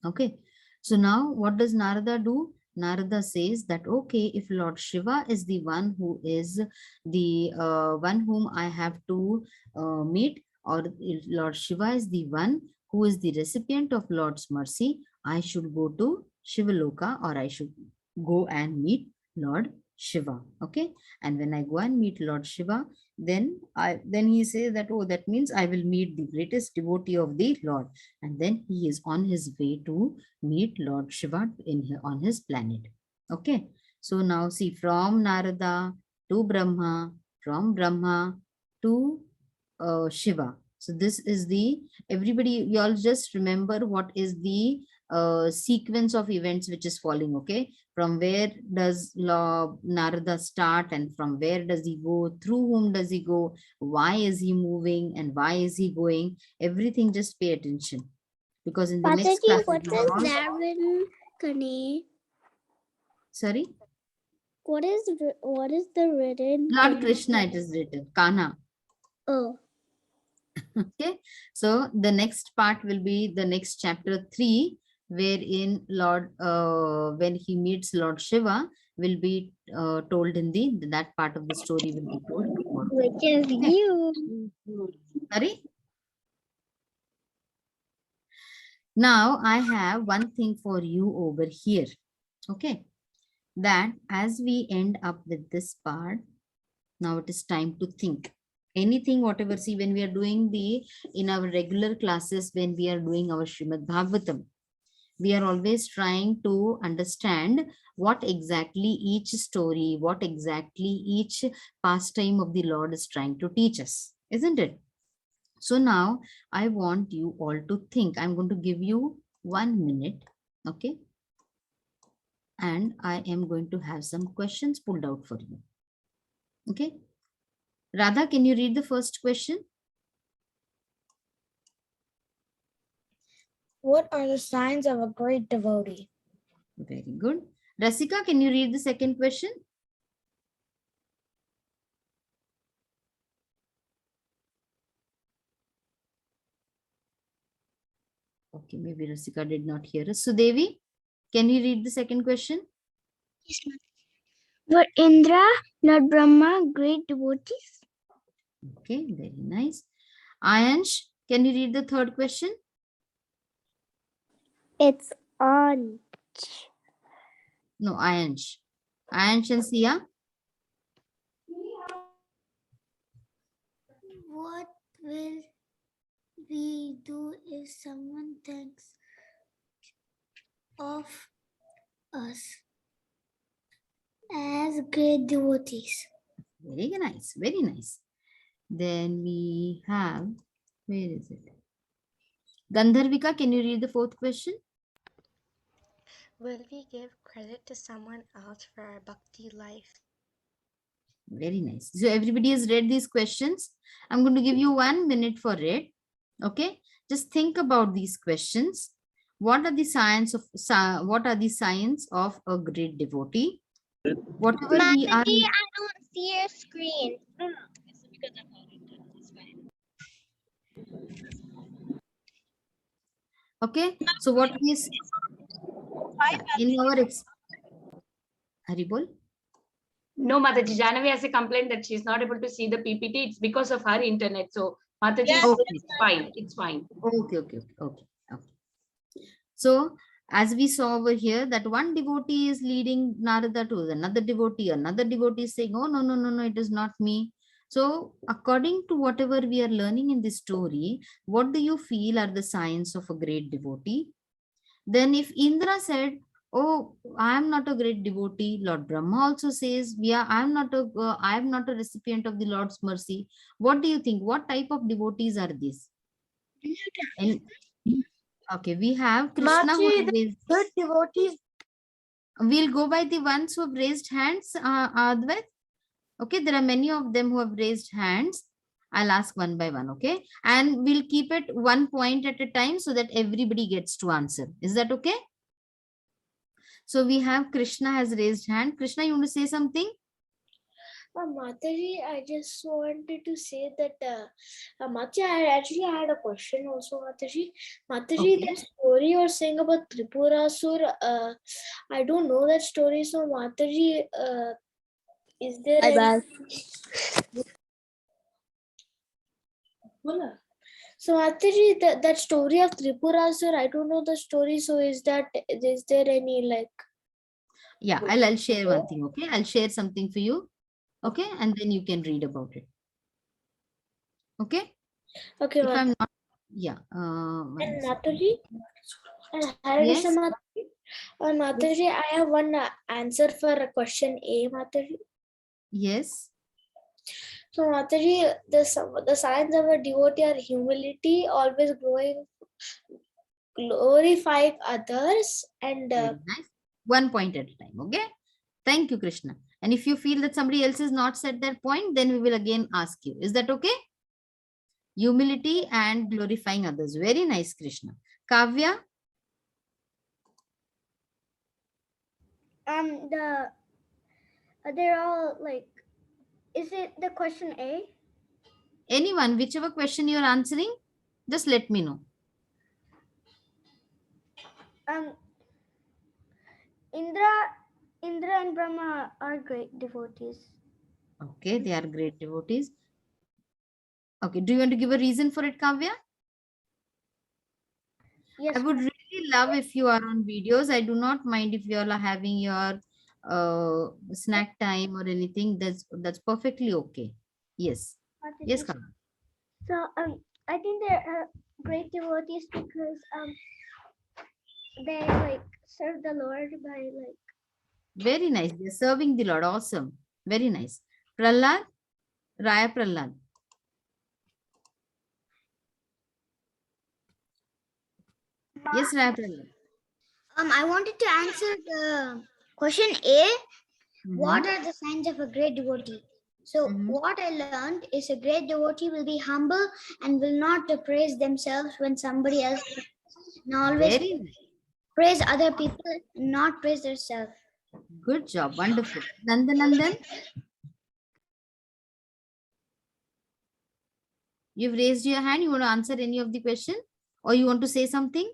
Okay, so now what does Narada do? Narada says that, okay, if Lord Shiva is the one who is the one whom I have to meet, or if Lord Shiva is the one who is the recipient of Lord's mercy, I should go to Shivaloka, or I should go and meet Lord Shiva. Okay, and when I go and meet Lord Shiva, then he says that, oh, that means I will meet the greatest devotee of the Lord, and then he is on his way to meet Lord Shiva on his planet. Okay, so now see, from Narada to Brahma, from Brahma to Shiva. So this is the, everybody, you all just remember what is the sequence of events which is following. Okay, from where does Narada start, and from where does he go, through whom does he go, why is he moving, and why is he going? Everything, just pay attention, because in the next class, Mataji, what is that written, Kani? Sorry, What is the written? Lord Krishna, it is written Kana. Oh. Okay, so the next part will be the next chapter 3, wherein Lord when he meets Lord Shiva will be told in that part of the story will be told tomorrow. Which is Okay. you. Sorry, now I have one thing for you over here. Okay, that as we end up with this part, now it is time to think. Anything, whatever, see, when we are doing in our regular classes, when we are doing our Srimad Bhagavatam, we are always trying to understand what exactly each story, what exactly each pastime of the Lord is trying to teach us, isn't it? So now I want you all to think. I'm going to give you 1 minute, okay? And I am going to have some questions pulled out for you. Okay? Radha, can you read the first question? What are the signs of a great devotee? Very good. Rasika, can you read the second question? Okay, maybe Rasika did not hear us. So Devi, can you read the second question? Yes, were Indra, Lord Brahma, great devotees? Okay, very nice. Ayansh, can you read the third question? It's on. No, Ayansh. Ayansh and Sia. What will we do if someone thinks of us as great devotees? Very nice, very nice. Then we have, where is it? Gandharvika, can you read the fourth question? Will we give credit to someone else for our bhakti life? Very nice. So everybody has read these questions. I'm going to give you 1 minute for it. Okay. Just think about these questions. What are the signs of a great devotee? Whatever we are. I don't see your screen. Okay. So what is in our Haribol? No, Mataji, Janavi has a complaint that she's not able to see the PPT. It's because of her internet. So Mataji, Okay. it's fine. It's fine. Okay. So as we saw over here, that one devotee is leading Narada to another devotee is saying, oh, no, it is not me. So according to whatever we are learning in this story, what do you feel are the signs of a great devotee? Then if Indra said, oh, I am not a great devotee, Lord Brahma also says, I am not a recipient of the Lord's mercy. What do you think? What type of devotees are these? And okay, we have Krishna who Mataji, has raised. good devotees. We'll go by the ones who have raised hands, Advait. Okay, there are many of them who have raised hands. I'll ask one by one, okay? And we'll keep it 1 point at a time so that everybody gets to answer. Is that okay? So we have Krishna has raised hand. Krishna, you want to say something? Mataji, I just wanted to say that Mataji, I actually had a question also, Mataji. Mataji, Okay. that story you're saying about Tripurasur, I don't know that story. So Mataji, is there any... So Mataji, that story of Tripurasur, I don't know the story. So is there any like... Yeah, I'll share one thing, okay? I'll share something for you, okay? And then you can read about it. Okay? Okay, If I'm not, yeah. and Mataji, and Hare Yes. Krishna Mataji. Mataji, I have one answer for question A, Mataji. Yes. So Mataji, the signs of a devotee are humility, always growing, glorifying others, and Very nice. 1 point at a time, okay? Thank you, Krishna. And if you feel that somebody else has not said that point, then we will again ask you. Is that okay? Humility and glorifying others. Very nice, Krishna. Kavya? They're all like, is it the question A? Anyone, whichever question you're answering, just let me know. Indra and Brahma are great devotees. Okay, they are great devotees. Okay, do you want to give a reason for it, Kavya? Yes. I would really love if you are on videos. I do not mind if you all are having your snack time or anything. That's perfectly okay. Yes. Yes, Kavya. So I think they're great devotees because they like serve the Lord by like. Very nice. They're serving the Lord. Awesome. Very nice. Prahlad? Raya Prahlad. Yes, Raya Prahlad. I wanted to answer the question A. Mhm. What are the signs of a great devotee? So what I learned is a great devotee will be humble and will not praise themselves when somebody else, and always Very nice. praise other people, not praise themselves. Good job. Wonderful. Nandan? You've raised your hand. You want to answer any of the question? Or you want to say something?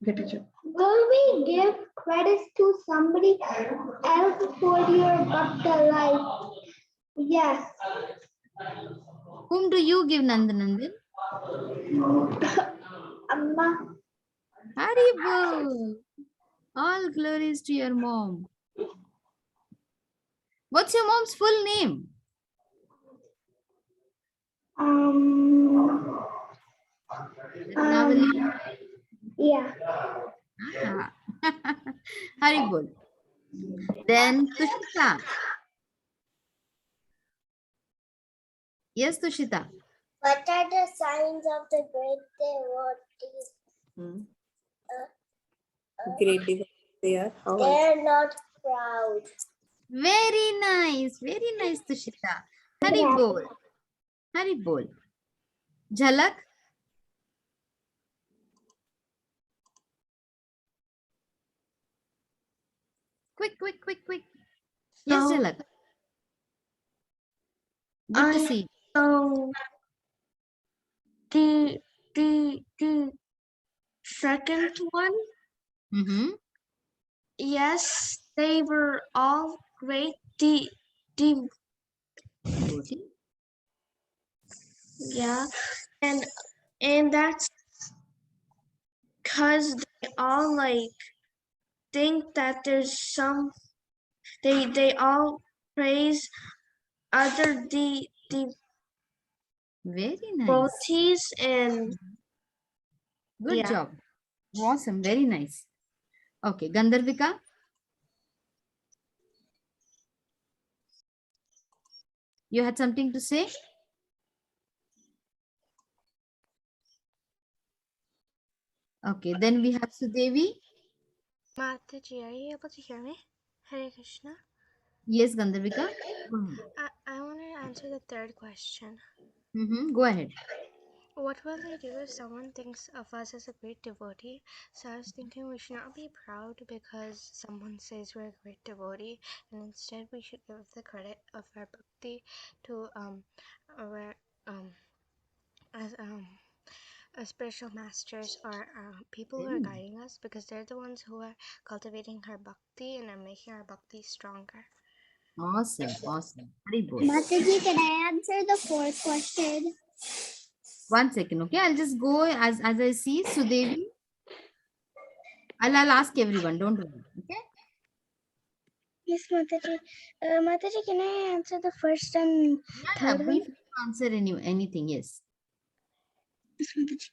Get it. Will we give credit to somebody else for your bhakti life? Yes. Whom do you give, Nandan? Amma. Haribol. All glories to your mom. What's your mom's full name? Ratnavali. Yeah. Ah. Haribol. Then Tushita. Yes, Tushita. What are the signs of the great devotees? Great devotee they are. How are They are not proud. Very nice. Very nice, Tushita. Haribol. Haribol. Jhalak. Quick. Yes, So, Jhalak. Good to see you. So the second one, Mm-hmm. yes, they were all great. The Devotee. yeah, and that's because they all like think that there's some they all praise other the Very nice. devotees and Good yeah. job. Awesome. Very nice. Okay, Gandharvika. You had something to say? Okay, then we have Sudevi. Mataji, are you able to hear me? Hare Krishna. Yes, Gandharvika. I want to answer the third question. Go ahead. What will they do if someone thinks of us as a great devotee? So I was thinking we should not be proud because someone says we're a great devotee, and instead we should give the credit of our bhakti to our as spiritual masters or people who are guiding us, because they're the ones who are cultivating our bhakti and are making our bhakti stronger. Awesome. Haribol. Mataji, can I answer the fourth question? 1 second, okay? I'll just go as I see Sudevi. I'll ask everyone. Don't worry. Okay? Yes, Mataji. Mataji, can I answer the first and third one? Briefly answer anything. Yes. Yes, Mataji.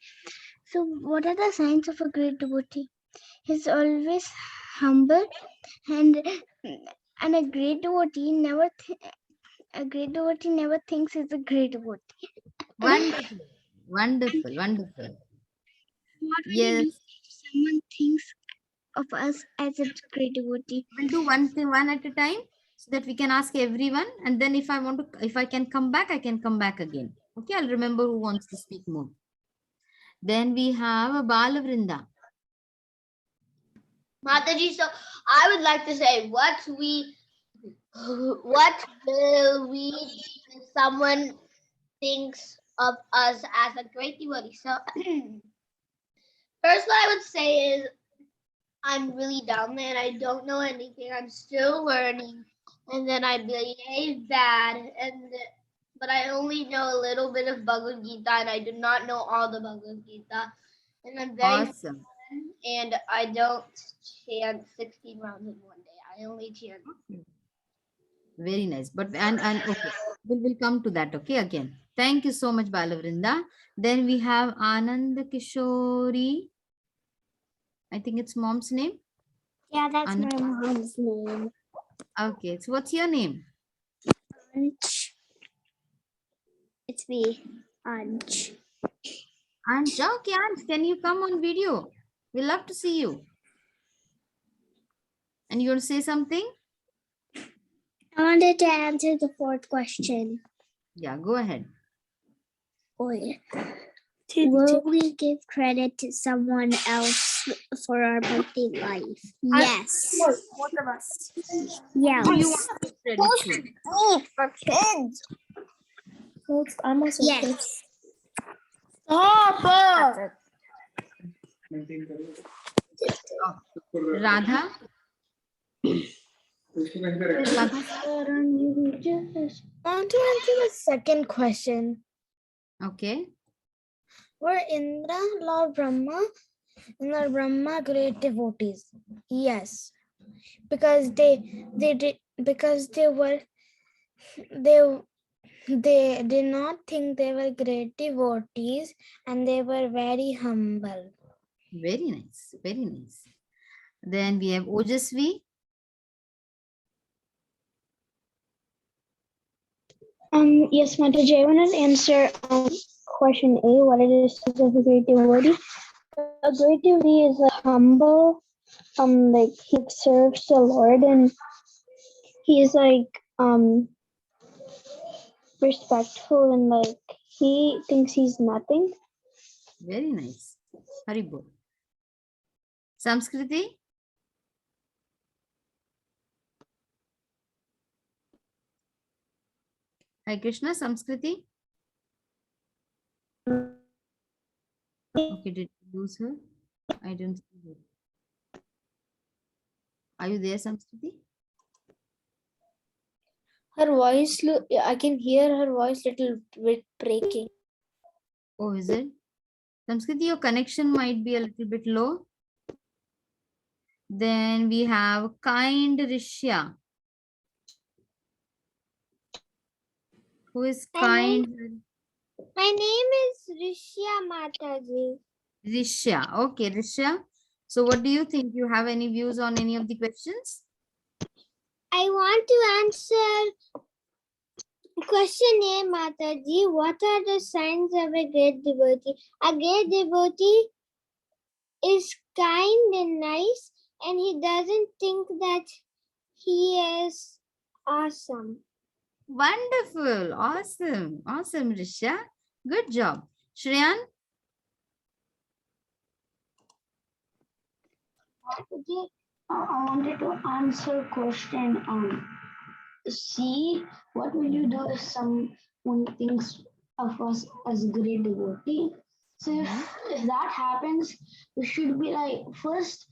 So, what are the signs of a great devotee? He's always humble, and a great devotee never thinks he's a great devotee. Wonderful. What will Yes. you do if someone thinks of us as a great devotee? We'll do one at a time so that we can ask everyone. And then if I can come back, I can come back again. Okay, I'll remember who wants to speak more. Then we have a Balavrinda. Mataji, so I would like to say what will we do if someone thinks of us as a great devotee? So first what I would say is I'm really dumb and I don't know anything. I'm still learning, and then I behave bad, but I only know a little bit of Bhagavad Gita and I do not know all the Bhagavad Gita. And I'm very Awesome. and I don't chant 16 rounds in one day. I only chant. Very nice. But and okay, we'll come to that. Okay, again. Thank you so much, Balavrinda. Then we have Anand Kishori. I think it's mom's name. Yeah, that's Anand. my mom's name. Okay, so what's your name? Anch. It's me, Anch. Anj. Okay, Anj, can you come on video? We love to see you. And you want to say something? I wanted to answer the fourth question. Yeah, go ahead. Will we give credit to someone else for our birthday life? Yes. Both of us. Yes. Who you want to give credit to? For kids. I'm also Yes. Stop! Radha? Radha? I want to answer the second question. Okay. Were Indra, Lord Brahma, Lord Brahma great devotees. Yes, because they did because they did not think they were great devotees, and they were very humble. Very nice. Very nice. Then we have Ojasvi. Yes, Mataji, I want to answer question A. What it is of a great devotee? A great devotee is like humble. Like he serves the Lord, and he's like respectful, and like he thinks he's nothing. Very nice. Haribol. Samskriti. Hi Krishna. Samskriti. Okay, did you lose her? I don't see her. Are you there, Samskriti? Her voice, I can hear her voice little bit breaking. Oh, is it? Samskriti, your connection might be a little bit low. Then we have kind Rishya. Who is kind? My name is Rishya Mataji. Rishya. Okay, Rishya. So what do you think? You have any views on any of the questions? I want to answer question A, Mataji. What are the signs of a great devotee? A great devotee is kind and nice, and he doesn't think that he is awesome. Wonderful. Awesome. Awesome, Rishya. Good job. Shreyan? Okay, I wanted to answer question C. What will you do if someone thinks of us as great devotee? So if that happens, we should be like first.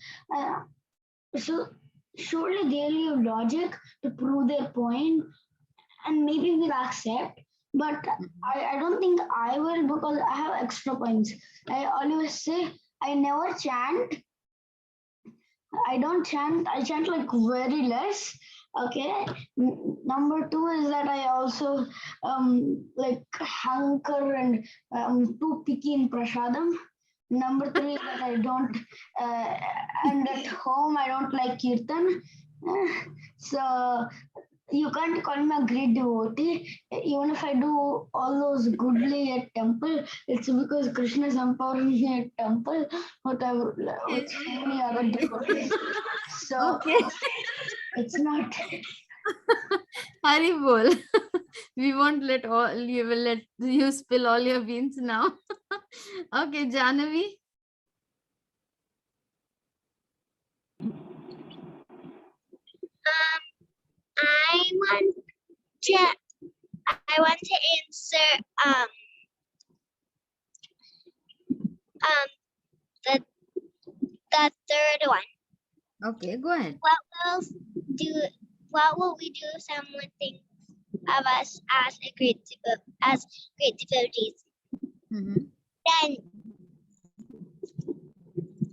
So surely they'll use logic to prove their point, and maybe we'll accept. But I don't think I will, because I have extra points. I always say I never chant. I don't chant. I chant like very less. Okay. Number two is that I also like hanker and too picky in prasadam. Number three is that I don't and at home I don't like kirtan. So you can't call me a great devotee. Even if I do all those goodly at temple, it's because Krishna is empowering me at temple, whatever, with so many other devotees. So Okay. it's not. Haribol. We won't let all you will let you spill all your beans now. Okay, Janavi. I want to answer the third one. Okay, go ahead. What will we do if someone thinks of us as great devotees? Mhm. Then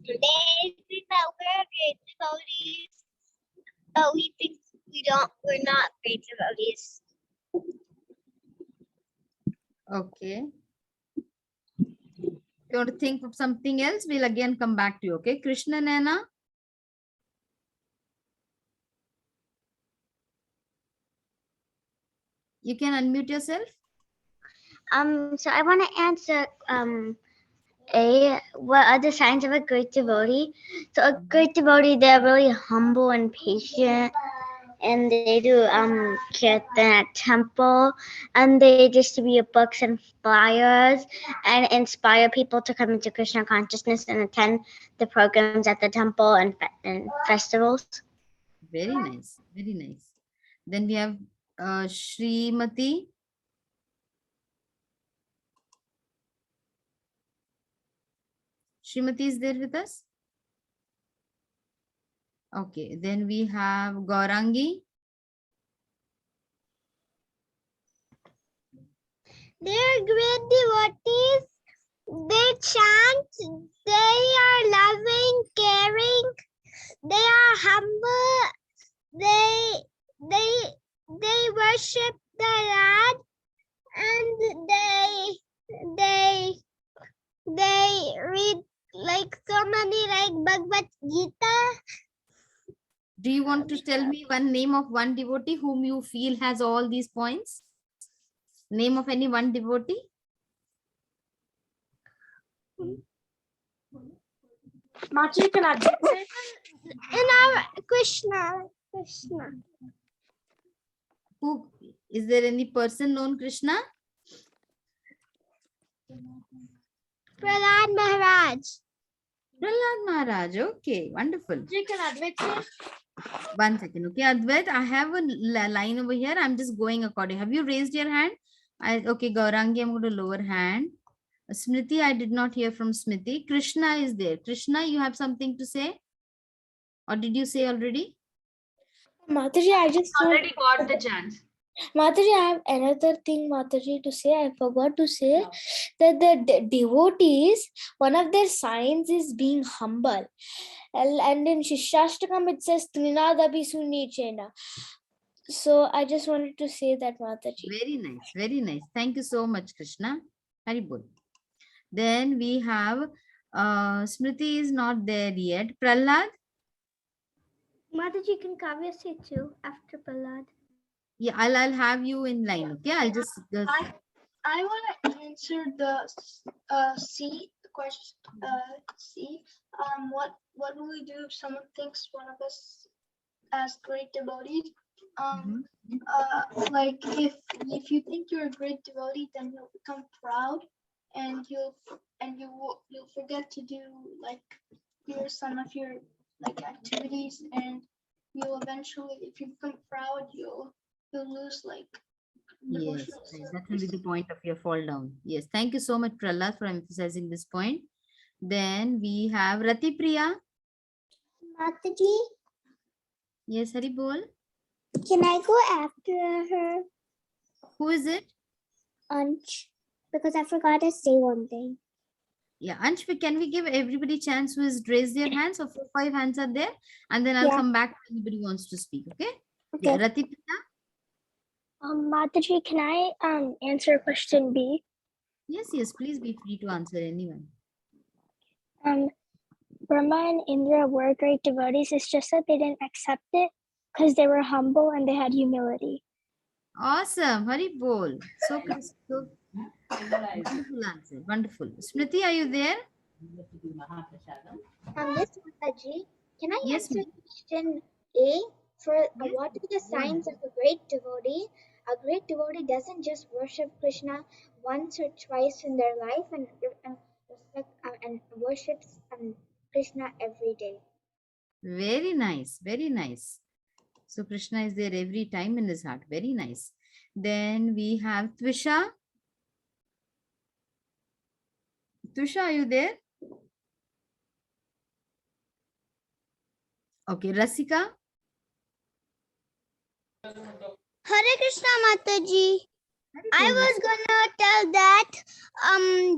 they think that we're great devotees, but we think we're not great devotees. Okay. You want to think of something else? We'll again come back to you. Okay, Krishna Naina. You can unmute yourself. So I want to answer what are the signs of a great devotee? So a great devotee, they're really humble and patient, and they do kirtan at temple, and they distribute books and flyers and inspire people to come into Krishna consciousness and attend the programs at the temple and festivals. Very nice. Very nice. Then we have Srimati. Srimati is there with us? Okay. Then we have Gaurangi. They're great devotees they chant, they are loving, caring, they are humble, they worship the Lord, and they read like so many like Bhagavad Gita. Do you want to tell me one name of one devotee whom you feel has all these points? Name of any one devotee? Mataji, can I say? In our Krishna. Who is there any person known Krishna? Prahlad Maharaj. Prahlad Maharaj. Okay, wonderful. Can Advait say? 1 second. Okay, Advait, I have a line over here. I'm just going according. Have you raised your hand? Okay, Gaurangi, I'm going to lower hand. Smriti, I did not hear from Smriti. Krishna is there. Krishna, you have something to say? Or did you say already? Mataji, I just Already got the chance. Mataji, I have another thing, Mataji, to say. I forgot to say that the devotees, one of their signs is being humble. And in Shishashtakam, it says, Trinadabi Sunichena. So I just wanted to say that, Mataji. Very nice. Very nice. Thank you so much, Krishna. Haribol. Then we have Smriti is not there yet. Prahlad? Mataji, can Kavya say too after Prahlad? Yeah, I'll have you in line. Okay, I'll just I want to answer the C question. C. What will we do if someone thinks one of us as great devotees? Like if you think you're a great devotee, then you'll become proud, and you'll forget to do like some of your like activities, and you'll eventually, if you become proud, you'll lose like. yes, that will be the point of your fall down. Yes, thank you so much, Prahlad, for emphasizing this point. Then we have Rati Priya. Mataji, Yes, Haribol. can I go after her? Who is it? Ansh, because I forgot to say one thing. Yeah, Ansh, can we give everybody chance who has raised their hands? So 4-5 hands are there, and then I'll come back if anybody wants to speak. Okay? Yeah, Rati Priya. Mataji, can I answer question B? Yes, please be free to answer anyone. Brahma and Indra were great devotees. It's just that they didn't accept it because they were humble and they had humility. Awesome, Haribol. So wonderful answer. Wonderful. Smriti, are you there? Yes, Mataji. Can I Yes, answer question A? For what are the signs of a great devotee? A great devotee doesn't just worship Krishna once or twice in their life and respect and worships Krishna every day. Very nice. Very nice. So Krishna is there every time in his heart. Very nice. Then we have Twisha. Twisha, are you there? Okay, Rasika. Hare Krishna, Mataji. I was gonna tell that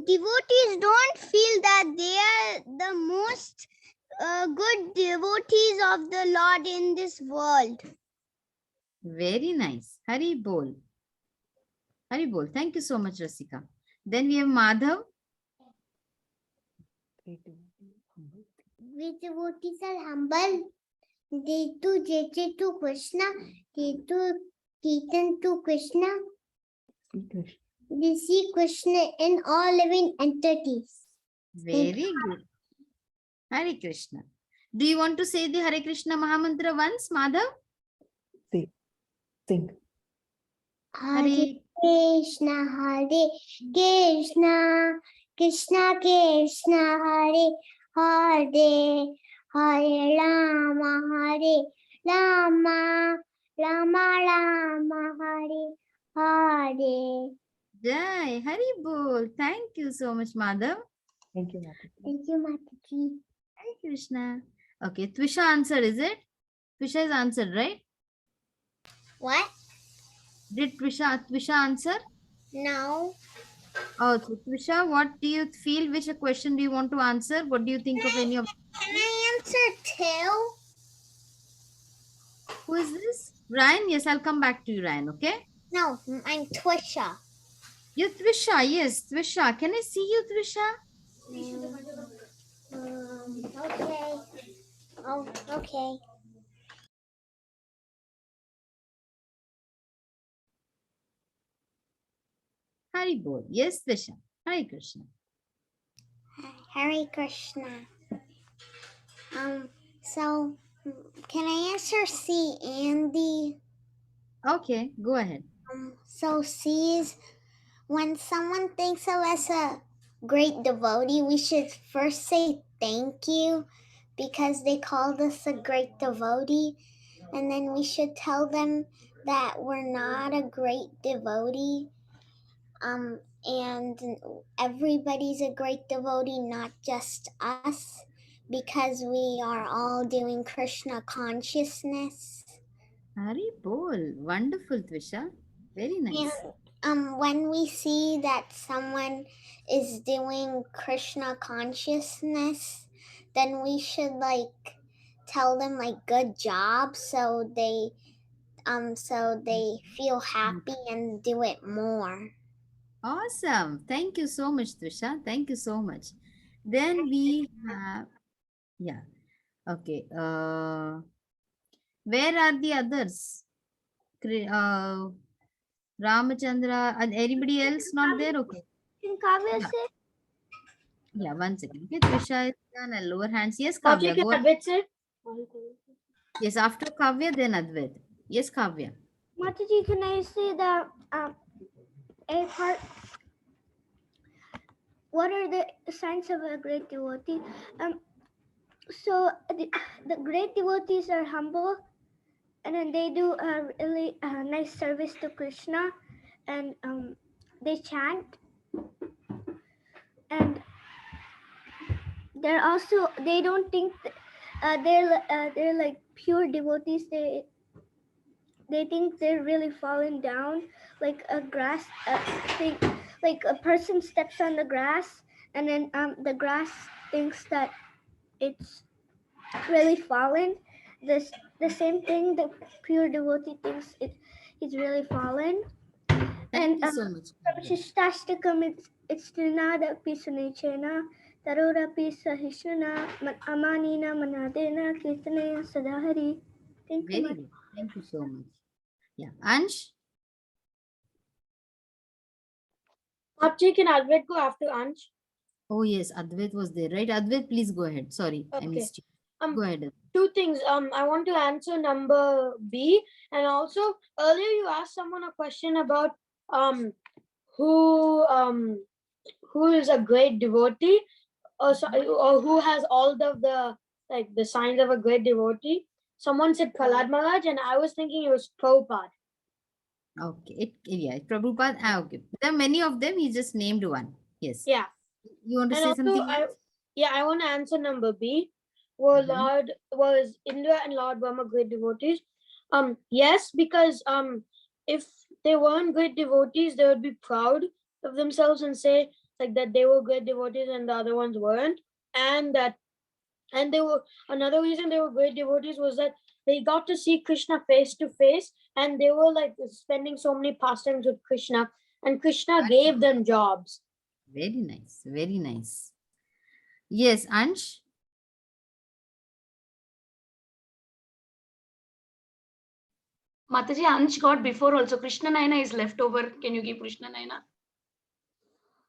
devotees don't feel that they are the most good devotees of the Lord in this world. Very nice. Haribol. Haribol. Thank you so much, Rasika. Then we have Madhav. Great devotees are humble. They do jai to Krishna. They do kirtan to Krishna. They see Krishna in all living entities. Very good. Hare Krishna. Do you want to say the Hare Krishna Mahamantra once, Madhav? Think. Hare Krishna, Hare Krishna, Krishna Krishna, Hare Hare, Hare Rama, Hare Rama, Rama Rama, Hare Hare. Jai, Haribol. Thank you so much, Madhav. Thank you, Mataji. Thank you, Mataji. Hare Krishna. Okay, Twisha answered, is it? Twisha has answered, right? What? Did Twisha answer? No. Oh, so Trisha, what do you feel? Which question do you want to answer? What do you think of any of? Can I answer two? Who is this? Ryan? Yes, I'll come back to you, Ryan. Okay. No, I'm Twisha. You, Trisha. Yes, Trisha. Can I see you, Trisha? Okay. Oh, okay. Hari Bol. Yes, Trisha. Hare Krishna. Hare Krishna. So can I answer C, Andy? Okay, go ahead. So C is when someone thinks of us a great devotee, we should first say thank you because they called us a great devotee, and then we should tell them that we're not a great devotee. And everybody's a great devotee, not just us, because we are all doing Krishna consciousness. Hari Bol. Wonderful, Trisha. Very nice. And when we see that someone is doing Krishna consciousness, then we should tell them good job, so they feel happy and do it more. Awesome. Thank you so much, Trisha. Thank you so much. Then we have, yeah. Okay. Where are the others? Ramachandra and anybody else not there? Okay. Can Kavya Yeah. say? Yeah, one second. Okay, Trisha is done and lower hands. Yes, Kavya, go ahead. Advait, sir? Yes, after Kavya, then Advait. Yes, Kavya. Mataji, can I say the A part? What are the signs of a great devotee? So the great devotees are humble, and then they do a really nice service to Krishna, and they chant, and they don't think they're like pure devotees. They think they're really falling down, like a grass thing, like a person steps on the grass, and then the grass thinks that it's really fallen. The same thing the pure devotee thinks it's really fallen. Thank you so much. From Shishtastakam, it's Trinada Pisanechena, Tarora Pisahishana, Amanina Manadena, Kirtanaya Sadahari. Thank you. Very good. Thank you so much. Yeah. Ansh? Mataji, can Advait go after Ansh? Oh, yes. Advait was there, right? Advait, please go ahead. Sorry, I Okay. missed you. Go ahead. Two things. I want to answer number B, and also earlier you asked someone a question about who is a great devotee, or who has all of the signs of a great devotee. Someone said Prahlad Maharaj, and I was thinking it was Prabhupada. Okay. Yeah, Prabhupada. Okay. There are many of them. He just named one. Yes. Yeah. You want to And say also, something else? I want to answer number B. Was Indra and Lord Brahma great devotees? Yes, because if they weren't great devotees, they would be proud of themselves and say that they were great devotees and the other ones weren't. And they were another reason they were great devotees was that they got to see Krishna face to face, and they were spending so many pastimes with Krishna, and Krishna gave them jobs. Very nice. Very nice. Yes, Ansh? Mataji, Ansh got before also. Krishna Naina is left over. Can you give Krishna Naina?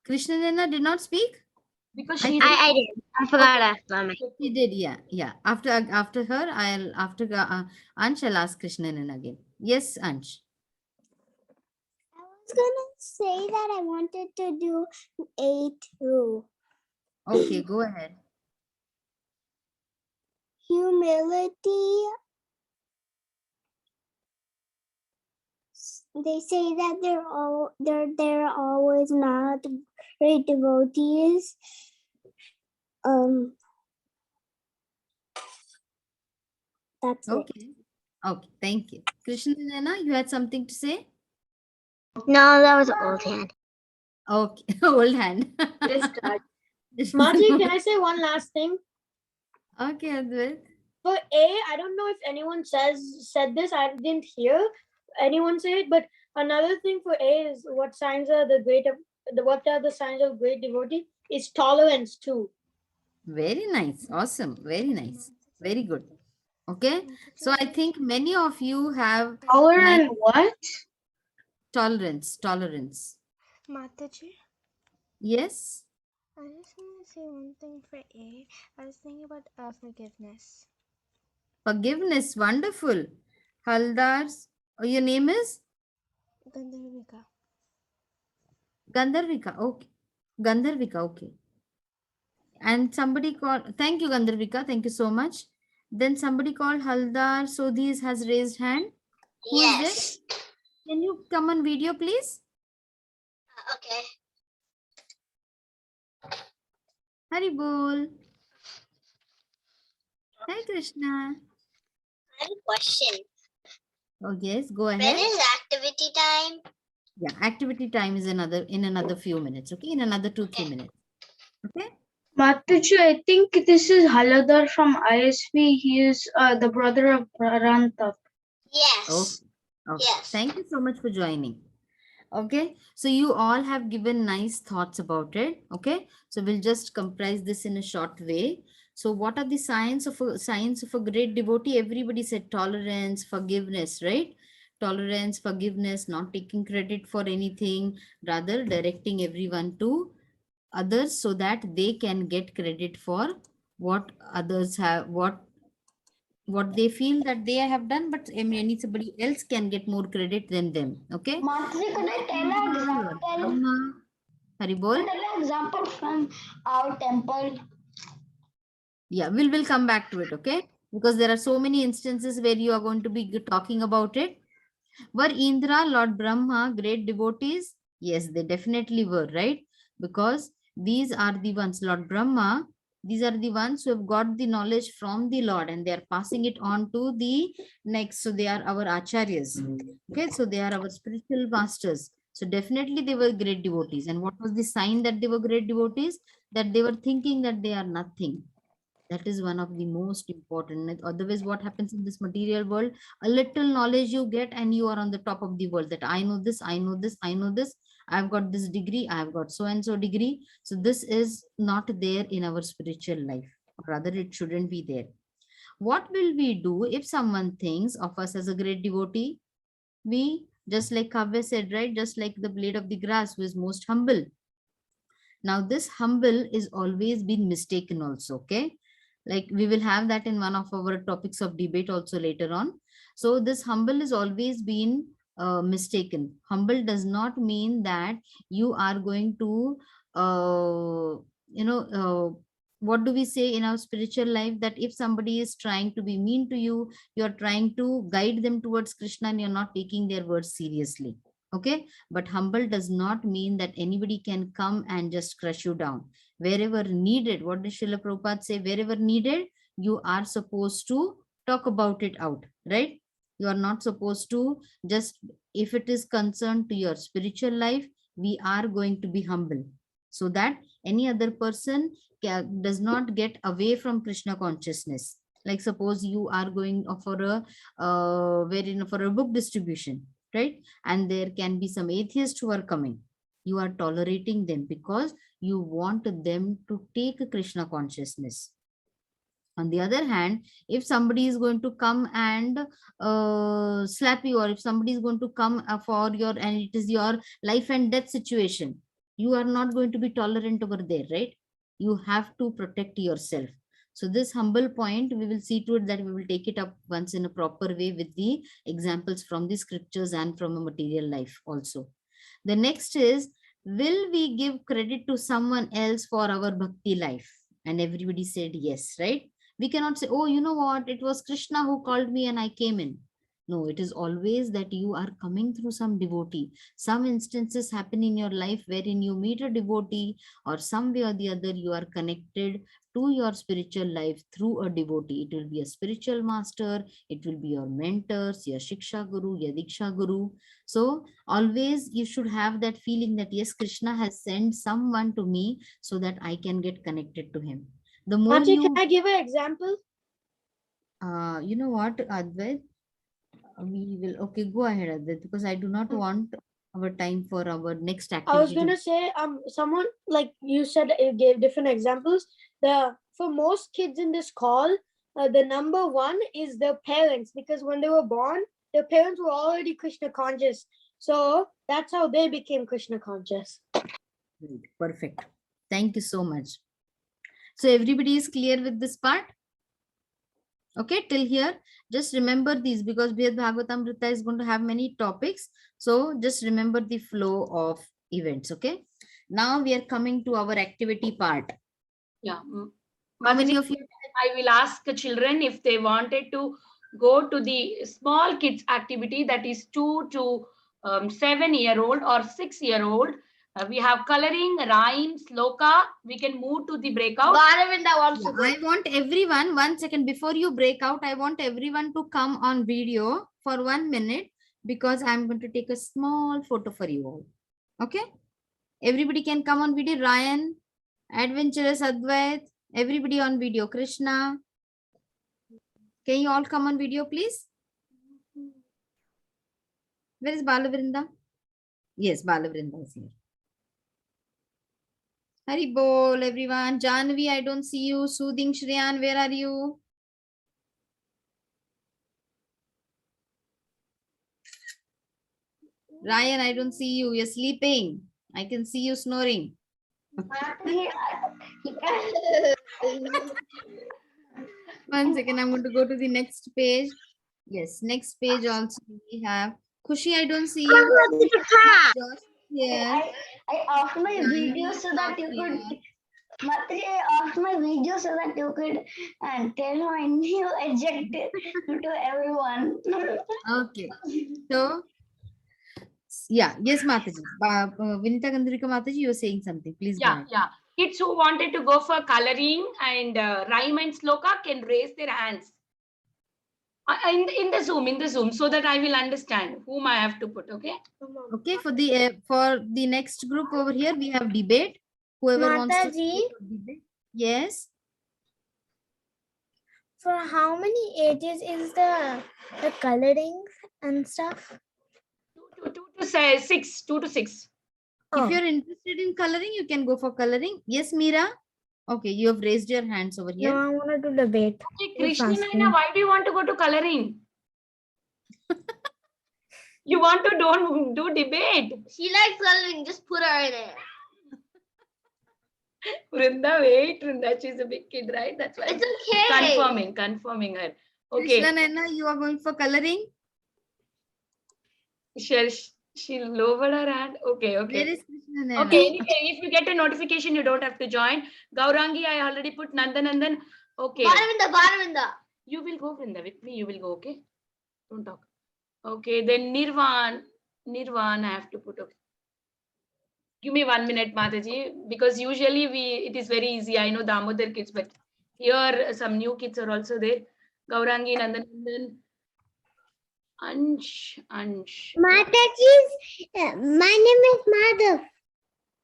Krishna Nena did not speak? Because I she did. I forgot after me. She did, yeah. After her, after Ansh, I'll ask Krishna Nena again. Yes, Ansh. I was gonna say that I wanted to do A2. Okay, go ahead. Humility. They say that they're always not great devotees. That's it. Okay, thank you. Krishna Nena, you had something to say? No, that was old hand. Okay, old hand. Just start. Mataji, can I say one last thing? Okay, Advait. For A, I don't know if anyone said this. I didn't hear anyone say it, but another thing for A is what signs are what are the signs of great devotee is tolerance too. Very nice. Awesome. Very nice. Very good. Okay. So I think many of you have nice Tolerant what? tolerance. Tolerance. Mataji, Yes. I just want to say one thing for A. I was thinking about forgiveness. Forgiveness. Wonderful. Haldars. Oh, your name is Gandharvika. Gandharvika. Okay. Gandharvika. Okay. And somebody called. Thank you, Gandharvika. Thank you so much. Then somebody called Haldar Sodhis has raised hand. Who is it? Yes. Can you come on video, please? Okay. Hari bol. Hi, Krishna. I have a question. Oh, yes. Go When ahead. is activity time? Yeah, activity time is in another few minutes. Okay, in another 2-3 Okay. minutes. Okay. Mataji, I think this is Haladar from ISV. He is the brother of Rantap. Yes. Okay. Yes. Thank you so much for joining. Okay, so you all have given nice thoughts about it. Okay, so we'll just comprise this in a short way. So what are the signs of a great devotee? Everybody said tolerance, forgiveness, right? Tolerance, forgiveness, not taking credit for anything, rather directing everyone to others so that they can get credit for what others have, what they feel that they have done, but anybody else can get more credit than them. Okay. Mataji, could I tell an Lord example? Brahma. Haribol. Could I tell an example from our temple? Yeah, we'll come back to it. Okay, because there are so many instances where you are going to be talking about it. Were Indra, Lord Brahma great devotees? Yes, they definitely were, right? Because these are the ones, Lord Brahma, these are the ones who have got the knowledge from the Lord and they are passing it on to the next. So they are our acharyas. Okay, so they are our spiritual masters. So definitely they were great devotees. And what was the sign that they were great devotees? That they were thinking that they are nothing. That is one of the most important. Otherwise, what happens in this material world? A little knowledge you get, and you are on the top of the world. That I know this, I know this, I know this. I've got this degree, I've got so and so degree. So this is not there in our spiritual life. Or rather, it shouldn't be there. What will we do if someone thinks of us as a great devotee? We, just like Kavya said, right? Just like the blade of the grass who is most humble. Now, this humble is always been mistaken also, okay? Like we will have that in one of our topics of debate also later on. So this humble is always been mistaken. Humble does not mean that you are going to, you know, what do we say in our spiritual life? That if somebody is trying to be mean to you, you are trying to guide them towards Krishna and you're not taking their words seriously. Okay, but humble does not mean that anybody can come and just crush you down. Wherever needed, what does Srila Prabhupada say? Wherever needed, you are supposed to talk about it out, right? You are not supposed to just, if it is concerned to your spiritual life, we are going to be humble so that any other person does not get away from Krishna consciousness. Like suppose you are going for a for a book distribution, right? And there can be some atheists who are coming. You are tolerating them because you want them to take Krishna consciousness. On the other hand, if somebody is going to come and slap you, or if somebody is going to come for your, and it is your life and death situation, you are not going to be tolerant over there, right? You have to protect yourself. So this humble point, we will see to it that we will take it up once in a proper way with the examples from the scriptures and from a material life also. The next is, will we give credit to someone else for our bhakti life? And everybody said yes, right? We cannot say, oh, you know what? It was Krishna who called me and I came in. No, it is always that you are coming through some devotee. Some instances happen in your life wherein you meet a devotee, or some way or the other you are connected to your spiritual life through a devotee. It will be a spiritual master, it will be your mentors, your Shiksha Guru, your Diksha Guru. So always you should have that feeling that yes, Krishna has sent someone to me so that I can get connected to him. The more Auntie, you, can I give an example? you know what, Advait, we will, okay, go ahead, Advait, because I do not want our time for our next activity. I was gonna say, someone like you said, you gave different examples. For most kids in this call, the number one is their parents, because when they were born, their parents were already Krishna conscious. So that's how they became Krishna conscious. Great, perfect. Thank you so much. So everybody is clear with this part? Okay, till here, just remember these, because Brhad Bhagavatamrtra is going to have many topics. So just remember the flow of events. Okay. Now we are coming to our activity part. Yeah. How many of you? I will ask the children if they wanted to go to the small kids activity, that is 2 to 7-year-old or 6-year-old. We have coloring, rhyme, sloka. We can move to the breakout. Bharavinda wants to go. I want everyone, 1 second, before you break out, I want everyone to come on video for 1 minute, because I'm going to take a small photo for you all. Okay. Everybody can come on video. Ryan, Adventurous, Advait, everybody on video. Krishna, can you all come on video, please? Where is Balavrinda? Yes, Balavrinda is here. Hari bol, everyone. Janvi, I don't see you. Soothing Shriyan, where are you? Ryan, I don't see you. You're sleeping. I can see you snoring. 1 second, I'm going to go to the next page. Yes, next page also we have Khushi, I don't see you. Josh, yeah. I off my video so that you could. Matri, I off my video so that you could tell my new adjective to everyone. Okay. So, yeah, yes, Mataji. Vinita Gandharika Mataji, you were saying something. Please go ahead. Yeah. Kids who wanted to go for coloring and rhyme and sloka can raise their hands. In the Zoom, so that I will understand whom I have to put. Okay. Okay. For the next group over here, we have debate. Whoever wants to debate. Yes. For how many ages is the coloring and stuff? 2 to 6. 2 to 6. If you're interested in coloring, you can go for coloring. Yes, Meera. Okay, you have raised your hands over here. No, I want to do debate. Okay, Krishna, why do you want to go to coloring? You want to don't do debate. She likes coloring. Just put her in it. Vrinda, wait, Vrinda, she's a big kid, right? That's why. It's okay. Confirming her. Okay. Krishna Naina, you are going for coloring? She lowered her hand. Okay. Where is Krishna Naina? Okay, anyway, if you get a notification, you don't have to join. Gaurangi, I already put Nandan. Okay. Bharavinda. You will go, Vrinda, with me. You will go, okay? Don't talk. Okay, then Nirvan, I have to put, okay. Give me 1 minute, Mataji, because usually it is very easy. I know Damodar kids, but here some new kids are also there. Gaurangi, Nandan. Ansh. Mataji, my name is Madhav.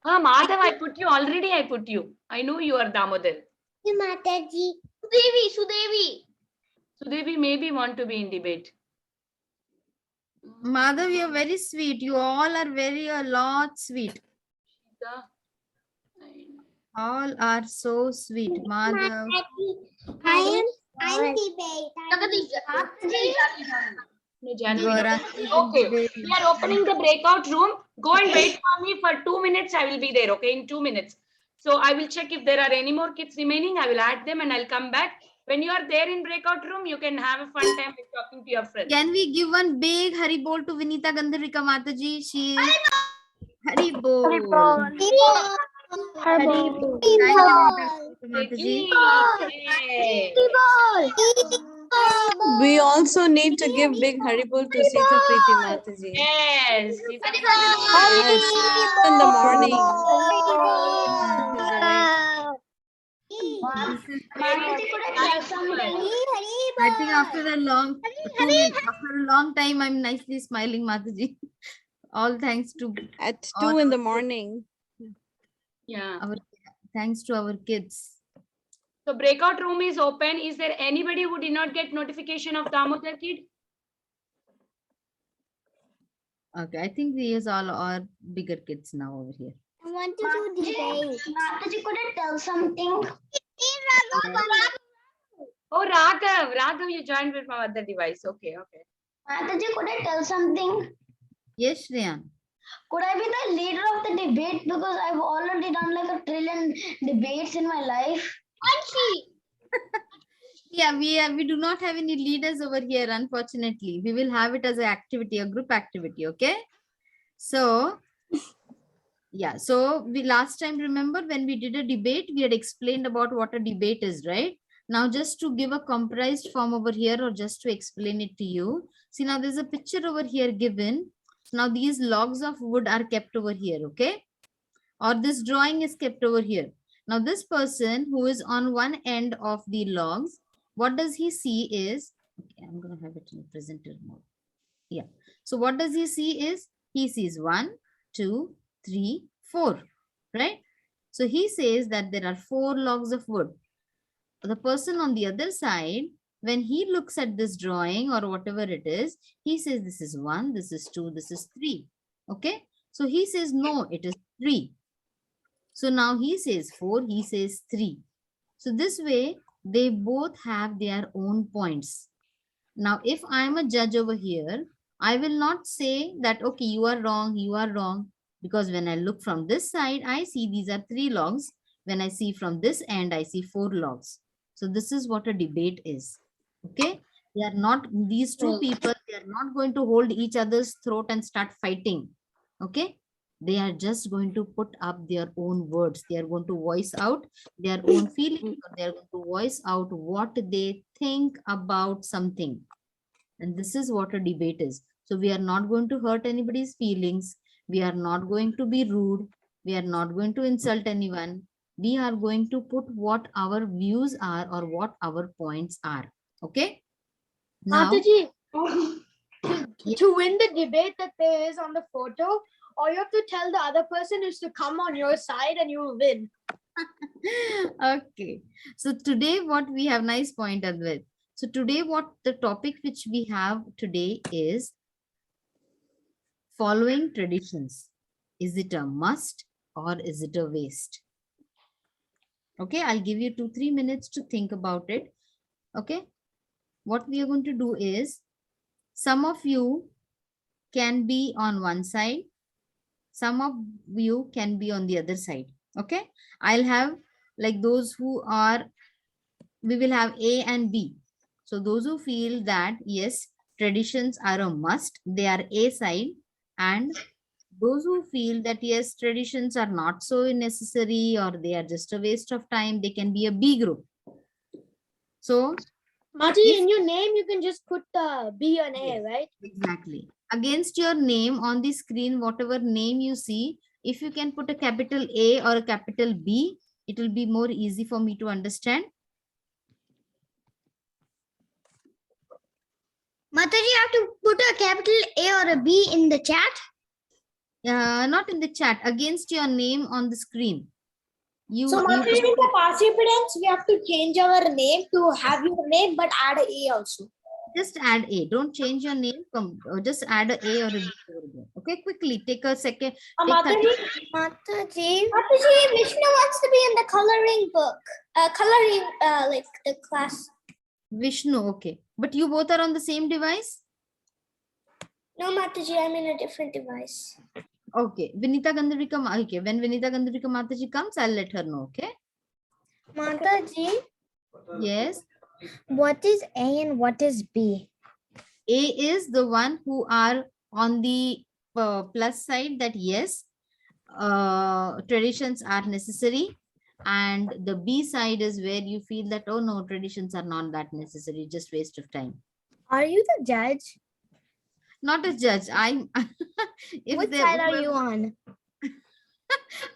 Madhav, I put you. I know you are Damodar. Mataji. Sudevi maybe want to be in debate. Madhav, you're very sweet. You all are a lot sweet. All are so sweet. Madhav. I am debate. Okay, we are opening the breakout room. Go and wait for me for 2 minutes. I will be there, okay, in 2 minutes. So I will check if there are any more kids remaining. I will add them and I'll come back. When you are there in breakout room, you can have a fun time with talking to your friends. Can we give one big Hari Bol to Vinita Gandharika Mataji? She is Hari Bol. Hari Bol. Hari Bol. Thank you, Mataji. Hari Bol. We also need to give big Haribol to Sitapriti Mataji. Yes. Yes, in the morning. This is, Mataji, could I tell something? I think after a long time, I'm nicely smiling, Mataji. All thanks to At all 2 in the morning. Yeah. thanks to our kids. So breakout room is open. Is there anybody who did not get notification of Damodar kid? Okay, I think these all are bigger kids now over here. I want to do debate. Mataji, could I tell something? Oh, Raghav, you joined with my other device. Okay. Mataji, could I tell something? Yes, Shreyan. Could I be the leader of the debate because I've already done like 1 trillion debates in my life? Yeah, we do not have any leaders over here, unfortunately. We will have it as an activity, a group activity, okay? So, yeah, so we last time, remember when we did a debate, we had explained about what a debate is, right? Now, just to give a comprised form over here or just to explain it to you. See, now there's a picture over here given. Now, these logs of wood are kept over here, okay? Or this drawing is kept over here. Now, this person who is on one end of the logs, what does he see is, okay, I'm going to have it in presenter mode. Yeah. So what does he see is, he sees 1, 2, 3, 4, right? So he says that there are 4 logs of wood. The person on the other side, when he looks at this drawing or whatever it is, he says this is 1, this is 2, this is 3. Okay. So he says, no, it is 3. So now he says 4, he says 3. So this way, they both have their own points. Now, if I am a judge over here, I will not say that, okay, you are wrong. Because when I look from this side, I see these are 3 logs. When I see from this end, I see 4 logs. So this is what a debate is. Okay. They are not, these two people, they are not going to hold each other's throat and start fighting. Okay. They are just going to put up their own words. They are going to voice out their own feelings. Or they are going to voice out what they think about something. And this is what a debate is. So we are not going to hurt anybody's feelings. We are not going to be rude. We are not going to insult anyone. We are going to put what our views are or what our points are. Okay. Now, Mataji, Yeah. to win the debate that there is on the photo, all you have to tell the other person is to come on your side and you will win. Okay. So today what we have, nice point, Advait. So today what the topic which we have today is following traditions. Is it a must or is it a waste? Okay, I'll give you 2-3 minutes to think about it. Okay. What we are going to do is, some of you can be on one side. Some of you can be on the other side. Okay. I'll have like those who are, we will have A and B. So those who feel that, yes, traditions are a must, they are A side. And those who feel that, yes, traditions are not so necessary or they are just a waste of time, they can be a B group. So, Mataji, in your name, you can just put the B and A, yes, right? exactly. Against your name on the screen, whatever name you see, if you can put a capital A or a capital B, it will be more easy for me to understand. Mataji, you have to put a capital A or a B in the chat. Not in the chat, against your name on the screen. So Mataji, in the participants, we have to change our name to have your name, but add a A also. Just add A. Don't change your name. Just add a A or a B over there. Okay, quickly take a second. Mataji, Vishnu wants to be in the coloring book. Like the class. Vishnu, okay. But you both are on the same device? No, Mataji, I'm in a different device. Okay. Vinita Gandharika, okay. When Vinita Gandharika Mataji comes, I'll let her know, okay? Mataji, Yes. what is A and what is B? A is the one who are on the plus side, that yes, traditions are necessary. And the B side is where you feel that, oh no, traditions are not that necessary, just waste of time. Are you the judge? Not a judge. I'm if Which they side are you on?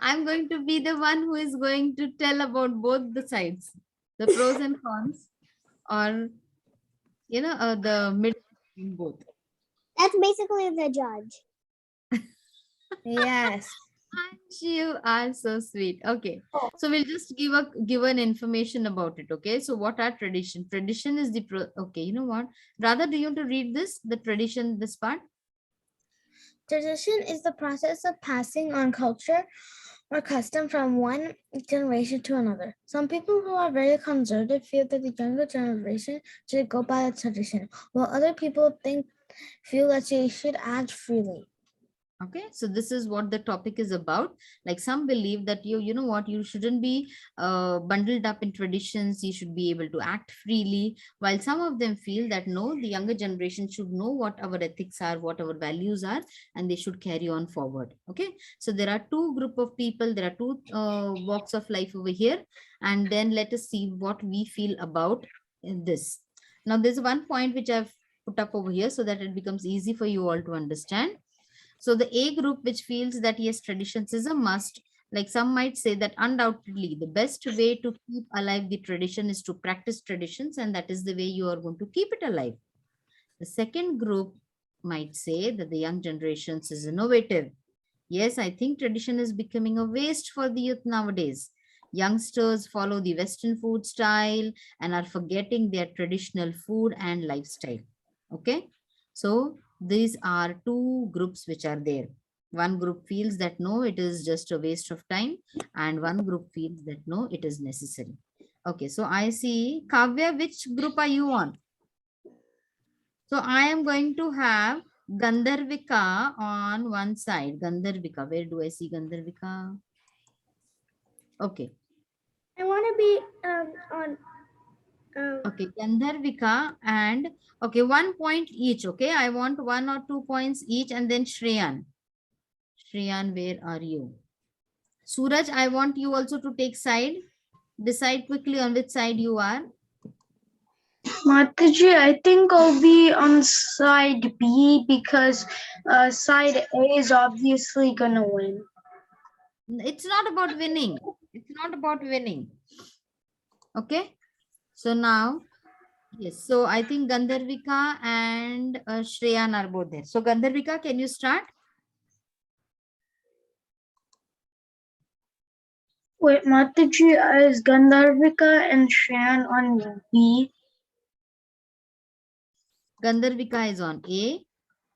I'm going to be the one who is going to tell about both the sides, the pros and cons, or the mid between both. That's basically the judge. Yes. You are so sweet. Okay, so we'll just give an information about it. Okay, so what are tradition? Tradition is the okay. You know what? Rather, do you want to read the tradition, this part? Tradition is the process of passing on culture or custom from one generation to another. Some people who are very conservative feel that the younger generation should go by the tradition, while other people feel that they should act freely. Okay, so this is what the topic is about. Like, some believe that you know what, you shouldn't be bundled up in traditions, you should be able to act freely, while some of them feel that no, the younger generation should know what our ethics are, what our values are, and they should carry on forward. Okay, so there are two group of people, there are two walks of life over here, and then let us see what we feel about this. Now there's one point which I've put up over here so that it becomes easy for you all to understand. So the A group, which feels that yes, traditions is a must, like some might say that undoubtedly the best way to keep alive the tradition is to practice traditions, and that is the way you are going to keep it alive. The second group might say that the young generations is innovative. Yes, I think tradition is becoming a waste for the youth nowadays. Youngsters follow the Western food style and are forgetting their traditional food and lifestyle. Okay, so these are two groups which are there. One group feels that no, it is just a waste of time, and one group feels that no, it is necessary. Okay, so I see Kavya, which group are you on? So I am going to have Gandharvika on one side. Gandharvika, where do I see Gandharvika? Okay. I want to be on. Okay, Gandharvika and okay, 1 point each. Okay, I want 1 or 2 points each, and then Shreyan. Shreyan, where are you? Suraj, I want you also to take side. Decide quickly on which side you are. Mataji, I think I'll be on side B because side A is obviously gonna win. It's not about winning. It's not about winning. Okay. So now, yes. So I think Gandharvika and Shreyan are both there. So Gandharvika, can you start? Wait, Mataji, is Gandharvika and Shan on B? Gandharvika is on A,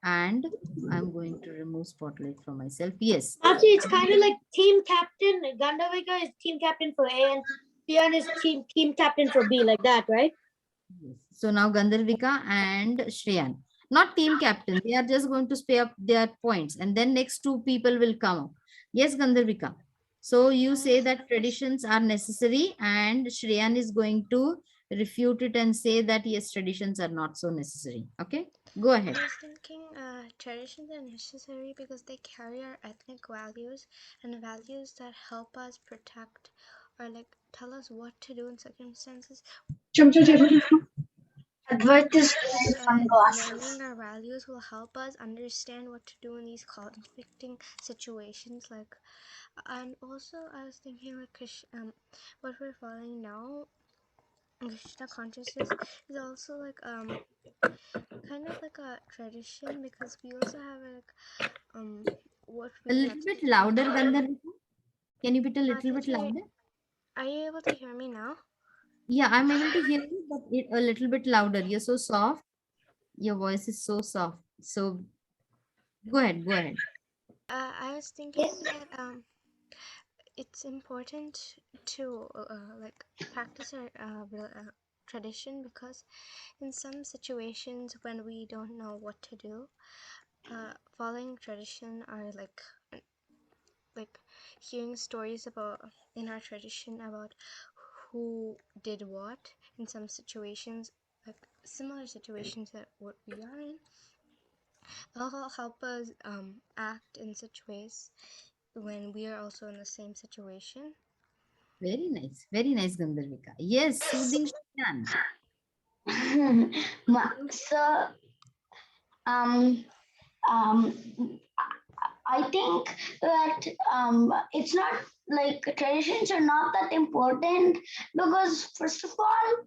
and I'm going to remove spotlight from myself. Yes. Actually, it's kind of like team captain. Gandhavika is team captain for A, and Tian is team captain for B, like that, right? Yes. So now Gandharvika and Shreyan, not team captain. They are just going to spare up their points, and then next two people will come up. Yes, Gandharvika. So you say that traditions are necessary, and Shreyan is going to refute it and say that yes, traditions are not so necessary. Okay, go ahead. I was thinking traditions are necessary because they carry our ethnic values and values that help us protect or like tell us what to do in circumstances. Advertise Learning our values will help us understand what to do in these conflicting situations. Like, and also I was thinking like what we're following now, Krishna consciousness, is also like kind of like a tradition because we also have like what we A little bit louder, Gandharvika. Can you be a little bit louder? Are you able to hear me now? Yeah, I'm able to hear you, but a little bit louder. You're so soft. Your voice is so soft. So go ahead, go ahead. I was thinking that it's important to like practice our tradition because in some situations when we don't know what to do, following tradition are like hearing stories about in our tradition about who did what in some situations, like similar situations that what we are in. It'll help us act in such ways when we are also in the same situation. Very nice, Gandharvika. Yes, soothing Shriyan. So, um, um, I think that it's not like traditions are not that important because, first of all,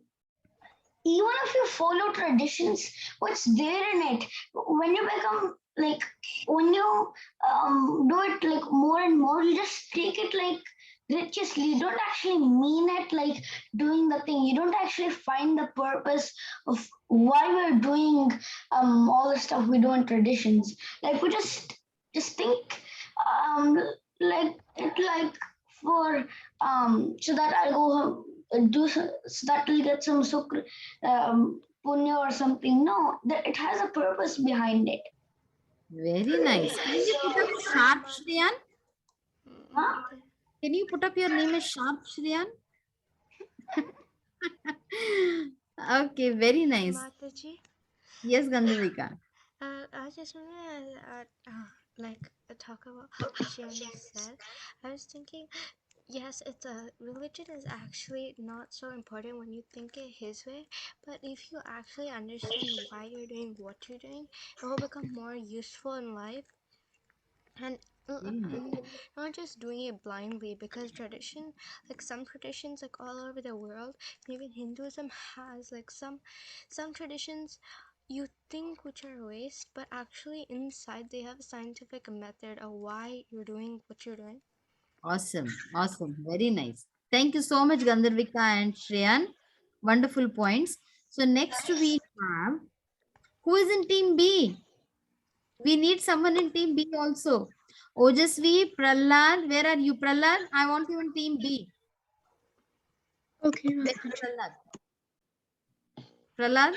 even if you follow traditions, what's there in it? When you become like, when you do it like more and more, you just take it like religiously. You don't actually mean it like doing the thing. You don't actually find the purpose of why we're doing all the stuff we do in traditions. Like we just think um like it like for so that I'll go home do so that will get some sukr punya or something. No, that it has a purpose behind it. Very nice. Can you put up Sharp Shriyan? Huh? Can you put up your name as Sharp Shriyan? Okay, very nice. Mataji, Yes, Gandharvika. I just want to talk about what Shani said. I was thinking, yes, it's a religion is actually not so important when you think it his way, but if you actually understand why you're doing what you're doing, it will become more useful in life. And not just doing it blindly, because tradition, like some traditions, like all over the world, even Hinduism has like some traditions you think which are waste, but actually inside they have a scientific method of why you're doing what you're doing. Awesome. Awesome. Very nice. Thank you so much, Gandharvika and Shreyan. Wonderful points. So next we have, who is in team B? We need someone in team B also. Ojasvi, Prahlad, where are you, Prahlad? I want you in team B. Okay. Where is Prahlad? Prahlad,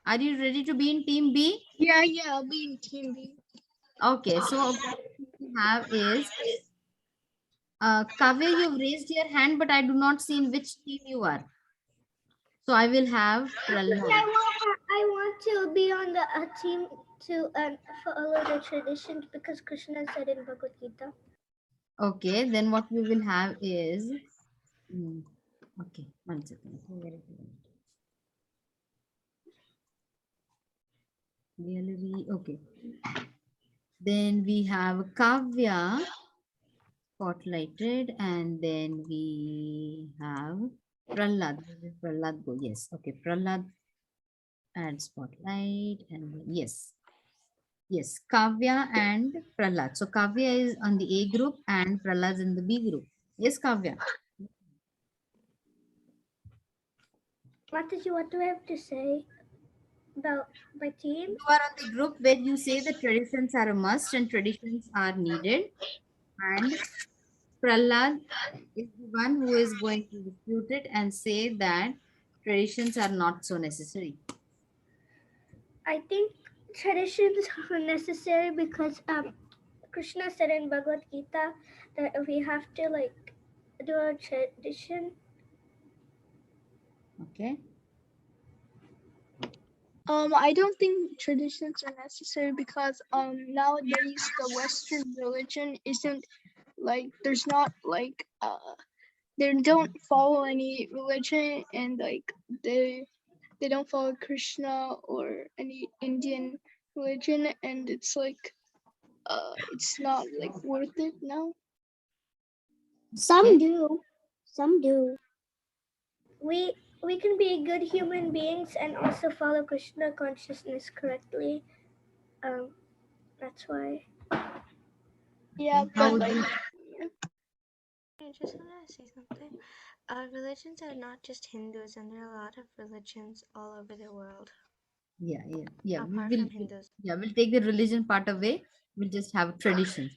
are you ready to be in team B? Yeah, I'll be in team B. Okay, so what we have is, Kavya, you've raised your hand, but I do not see in which team you are. So I will have Prahlad. I want to be on the team to follow the traditions because Krishna said in Bhagavad Gita. Okay, then what we will have is, okay, 1 second. Gallery, okay. Then we have Kavya spotlighted, and then we have Prahlad. Prahlad go, yes. Okay, Prahlad add spotlight, and yes. Yes, Kavya and Prahlad. So Kavya is on the A group and Prahlad is in the B group. Yes, Kavya. Mataji, what do I have to say about my team? You are on the group where you say that traditions are a must and traditions are needed. And Prahlad is the one who is going to dispute it and say that traditions are not so necessary. I think traditions are necessary because Krishna said in Bhagavad Gita that we have to like do a tradition. Okay. I don't think traditions are necessary because nowadays the Western religion isn't like there's not like they don't follow any religion, and like they don't follow Krishna or any Indian religion, and it's like it's not like worth it now. Some do. Some do. We can be good human beings and also follow Krishna consciousness correctly. That's why. Yeah, How but would like you? I just want to say something. Religions are not just Hinduism. There are a lot of religions all over the world. Yeah. Apart from Hindus. Yeah, we'll take the religion part away. We'll just have traditions.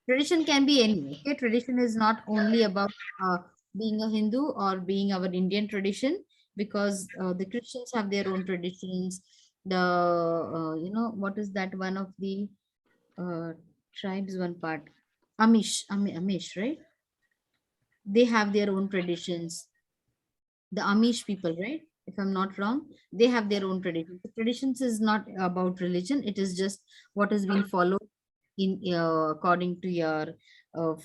Tradition can be any. Okay, tradition is not only about being a Hindu or being our Indian tradition, because the Christians have their own traditions. The what is that one of the tribes? One part, Amish, right? They have their own traditions. The Amish people, right? If I'm not wrong, they have their own traditions. The traditions is not about religion. It is just what has been followed in according to your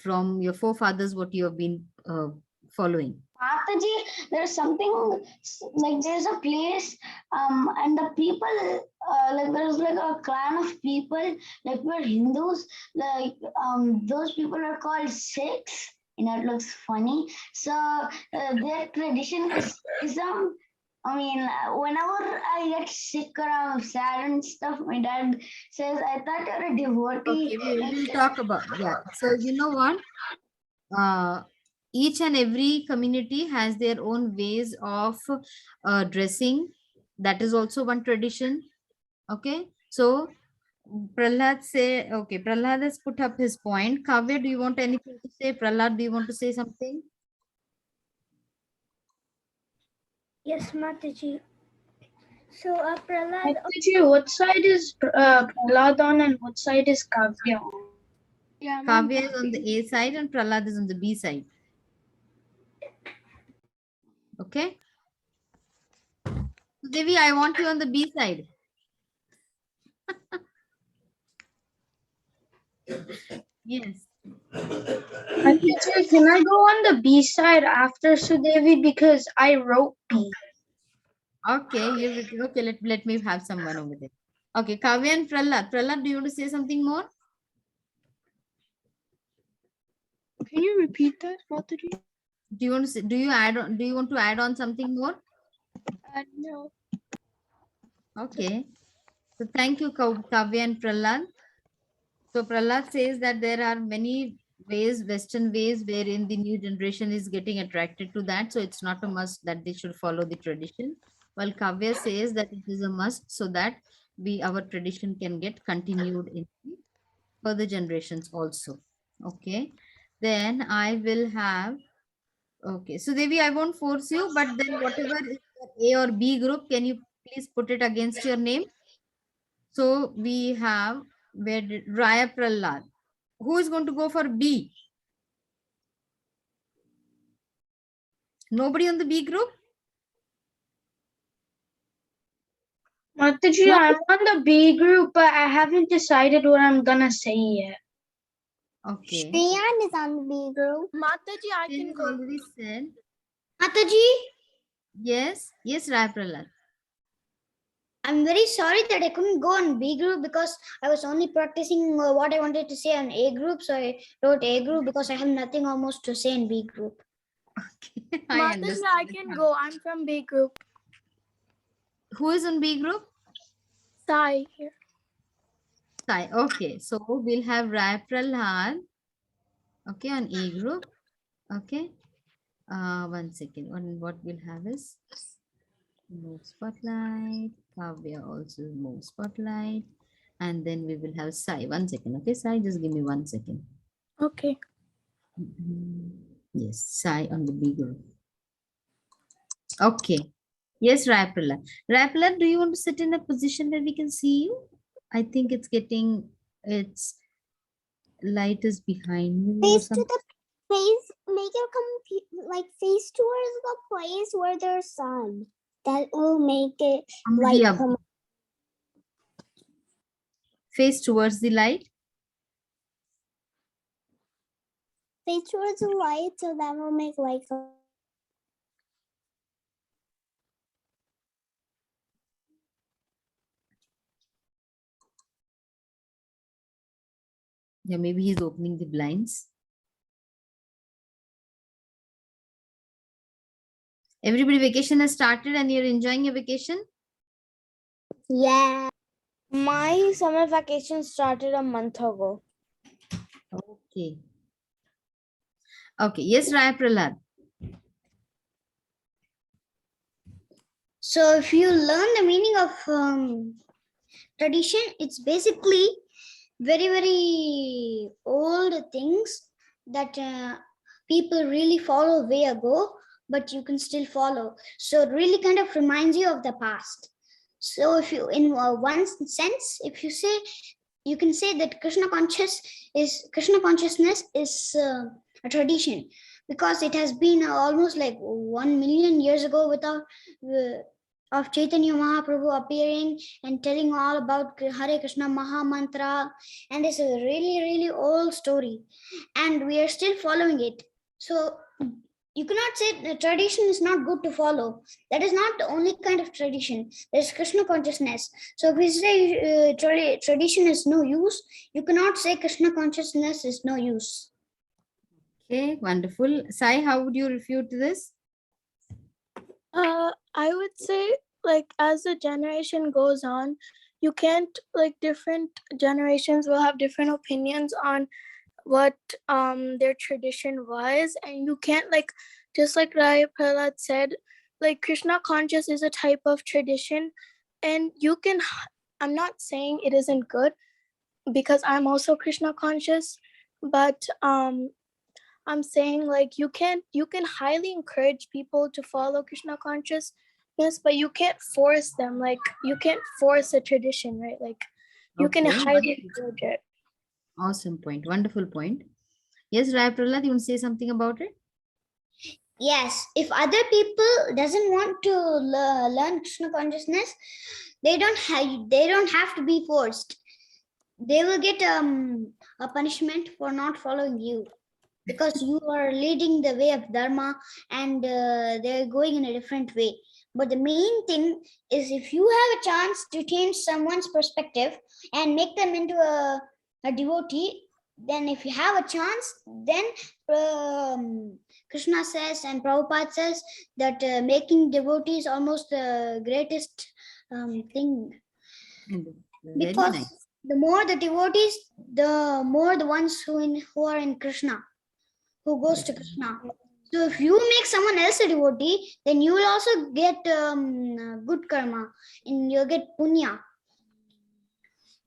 from your forefathers, what you have been following? Mataji, there's something like there's a place, and the people, like there's like a clan of people, like we're Hindus, like those people are called Sikhs. You know, it looks funny. So their tradition is Islam. I mean, whenever I get sick or I'm sad and stuff, my dad says, "I thought you're a devotee." Okay, we'll talk about, yeah. So you know what? Each and every community has their own ways of dressing. That is also one tradition. Okay, so Prahlad say, okay, Prahlad has put up his point. Kavya, do you want anything to say? Prahlad, do you want to say something? Yes, Mataji. So, Prahlad. Mataji, what side is Prahlad on and what side is Kavya on? Yeah, Kavya is on the A side and Prahlad is on the B side. Okay. Devi, I want you on the B side. Yes. Mataji, can I go on the B side after Sudevi because I wrote B? Okay, okay. Let me have someone over there. Okay, Kavya and Prahlad. Prahlad, do you want to say something more? Can you repeat that, Mataji? Do you want to say, do you want to add on something more? No. Okay. So thank you, Kavya and Prahlad. So Prahlad says that there are many ways, Western ways, wherein the new generation is getting attracted to that. So it's not a must that they should follow the tradition. While Kavya says that it is a must so that our tradition can get continued in further generations also. Okay. Then I will have, okay. So Devi, I won't force you, but then whatever is the A or B group, can you please put it against your name? So we have Raya Prahlad. Who is going to go for B? Nobody on the B group? Mataji, I'm on the B group, but I haven't decided what I'm gonna say yet. Okay. Shreyan is on the B group. Mataji, I She can has go. already said. Mataji, Yes. Yes, Raya Prahlad. I'm very sorry that I couldn't go on B group because I was only practicing what I wanted to say on A group. So I wrote A group because I have nothing almost to say in B group. Okay. I Mataji, understand. I can go. I'm from B group. Who is on B group? Sai here. Sai. Okay. So we'll have Raya Prahlad. Okay, on A group. Okay. 1 second. What we'll have is move spotlight. Kavya also move spotlight. And then we will have Sai. 1 second. Okay, Sai, just give me 1 second. Okay. Yes, Sai on the B group. Okay. Yes, Raipala. Raipala, do you want to sit in a position where we can see you? I think it's getting, its light is behind you. Or Face to the face, make it come like face towards the place where there's sun. That will make it light Yeah. come. Face towards the light. Face towards the light, so that will make light come. Yeah, maybe he's opening the blinds. Everybody, vacation has started and you're enjoying your vacation? Yeah. My summer vacation started a month ago. Okay. Okay. Yes, Raya Prahlad. So if you learn the meaning of tradition, it's basically very, very old things that people really follow way ago, but you can still follow. So it really kind of reminds you of the past. So if you, in one sense, if you say, you can say that Krishna consciousness is a tradition because it has been almost like 1 million years ago without of Chaitanya Mahaprabhu appearing and telling all about Hare Krishna Maha Mantra. And this is a really, really old story. And we are still following it. So you cannot say the tradition is not good to follow. That is not the only kind of tradition. There's Krishna consciousness. So if we say tradition is no use, you cannot say Krishna consciousness is no use. Okay, wonderful. Sai, how would you refute this? I would say, like, as the generation goes on, you can't, like, different generations will have different opinions on what their tradition was, and you can't, like, just like Rai Prahlad said, like, Krishna conscious is a type of tradition, and you can, I'm not saying it isn't good, because I'm also Krishna conscious, but I'm saying, like, you can highly encourage people to follow Krishna consciousness, but you can't force them. Like, you can't force a tradition, right? Like, you can Okay, highly encourage it. awesome point. Wonderful point. Yes, Rai Prahlad, you want to say something about it? Yes, if other people doesn't want to learn Krishna consciousness, they don't have to be forced. They will get a punishment for not following you, because you are leading the way of Dharma, and they're going in a different way. But the main thing is, if you have a chance to change someone's perspective and make them into a devotee, then if you have a chance, then Krishna says and Prabhupada says that making devotees almost the greatest thing. Very Because nice. the more the devotees, the more the ones who are in Krishna, who goes to Krishna. So if you make someone else a devotee, then you will also get good karma, and you'll get punya.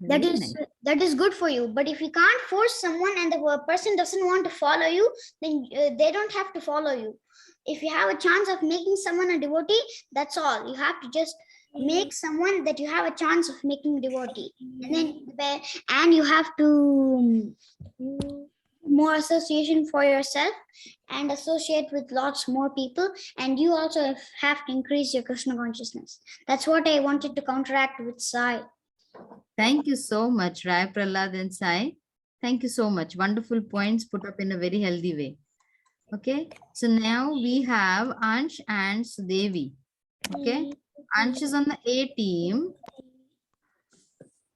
Very nice. That is good for you. But if you can't force someone and the person doesn't want to follow you, then they don't have to follow you. If you have a chance of making someone a devotee, that's all. You have to just make someone that you have a chance of making devotee, and you have to more association for yourself and associate with lots more people, and you also have to increase your Krishna consciousness. That's what I wanted to counteract with Sai. Thank you so much, Rai Prahlad and Sai. Thank you so much. Wonderful points put up in a very healthy way. Okay, so now we have Ansh and Sudevi. Okay, Ansh is on the A team.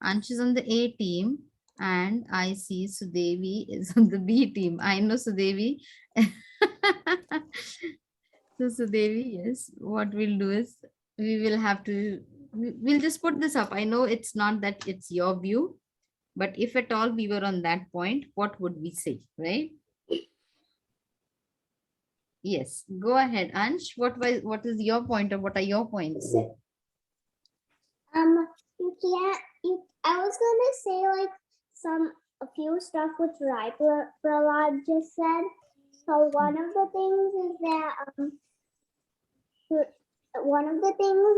Ansh is on the A team, and I see Sudevi is on the B team. I know Sudevi. So Sudevi, yes, what we'll do is we will have to, we'll just put this up. I know it's not that it's your view, but if at all we were on that point, what would we say, right? Yes, go ahead, Ansh. What is your point, or what are your points? You can't. I was gonna say like a few stuff which Rai Prahlad just said. So one of the things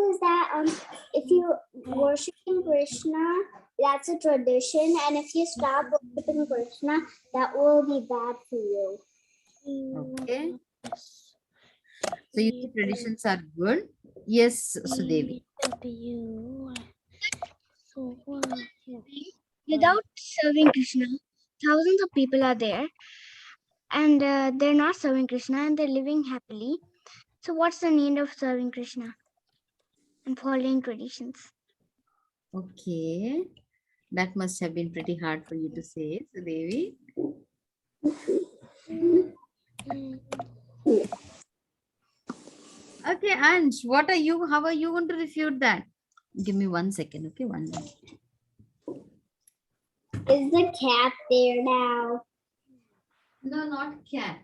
is that if you worshiping Krishna, that's a tradition, and if you stop worshiping Krishna, that will be bad for you. Okay. So you think traditions are good? Yes, Sudevi. Without serving Krishna, thousands of people are there, and they're not serving Krishna, and they're living happily. So what's the need of serving Krishna and following traditions? Okay. That must have been pretty hard for you to say, Sudevi. Okay, Ansh, how are you going to refute that? Give me 1 second, okay? 1 minute. Is the cat there now? No, not cat.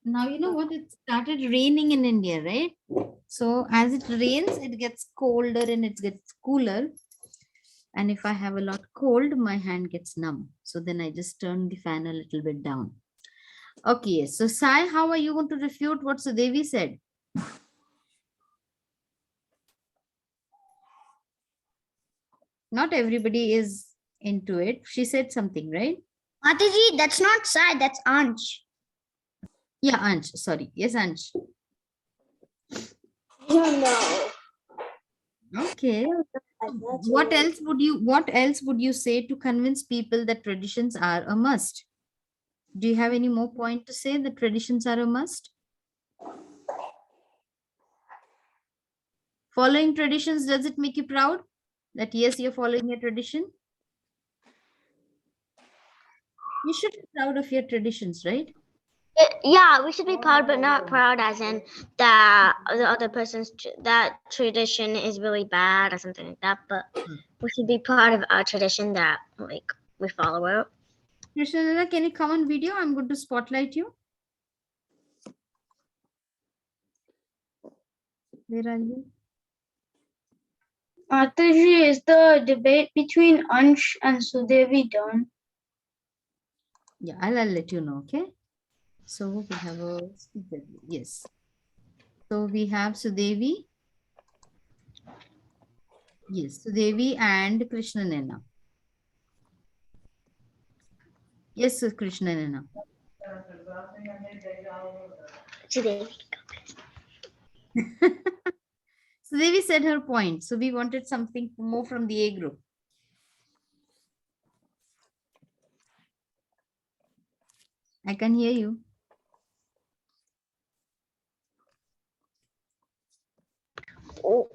Now, you know what? It started raining in India, right? So as it rains, it gets colder and it gets cooler. And if I have a lot cold, my hand gets numb. So then I just turn the fan a little bit down. Okay, so Sai, how are you going to refute what Sudevi said? Not everybody is into it. She said something, right? Mataji, that's not Sai, that's Ansh. Yeah, Ansh. Sorry. Yes, Ansh. I don't know. Okay. What else would you say to convince people that traditions are a must? Do you have any more point to say that traditions are a must? Following traditions, does it make you proud? That yes, you're following a tradition? You should be proud of your traditions, right? Yeah, we should be proud, but not proud as in that the other person's that tradition is really bad or something like that. But we should be proud of our tradition that like we follow it. Krishnananda, can you come on video? I'm going to spotlight you. Where are you? Mataji, is the debate between Ansh and Sudevi done? Yeah, I'll let you know, okay? So we have a speaker. Yes. So we have Sudevi. Yes, Sudevi and Krishnananda. Yes, Krishnananda. Sudevi said her point. So we wanted something more from the A group. I can hear you. Oh,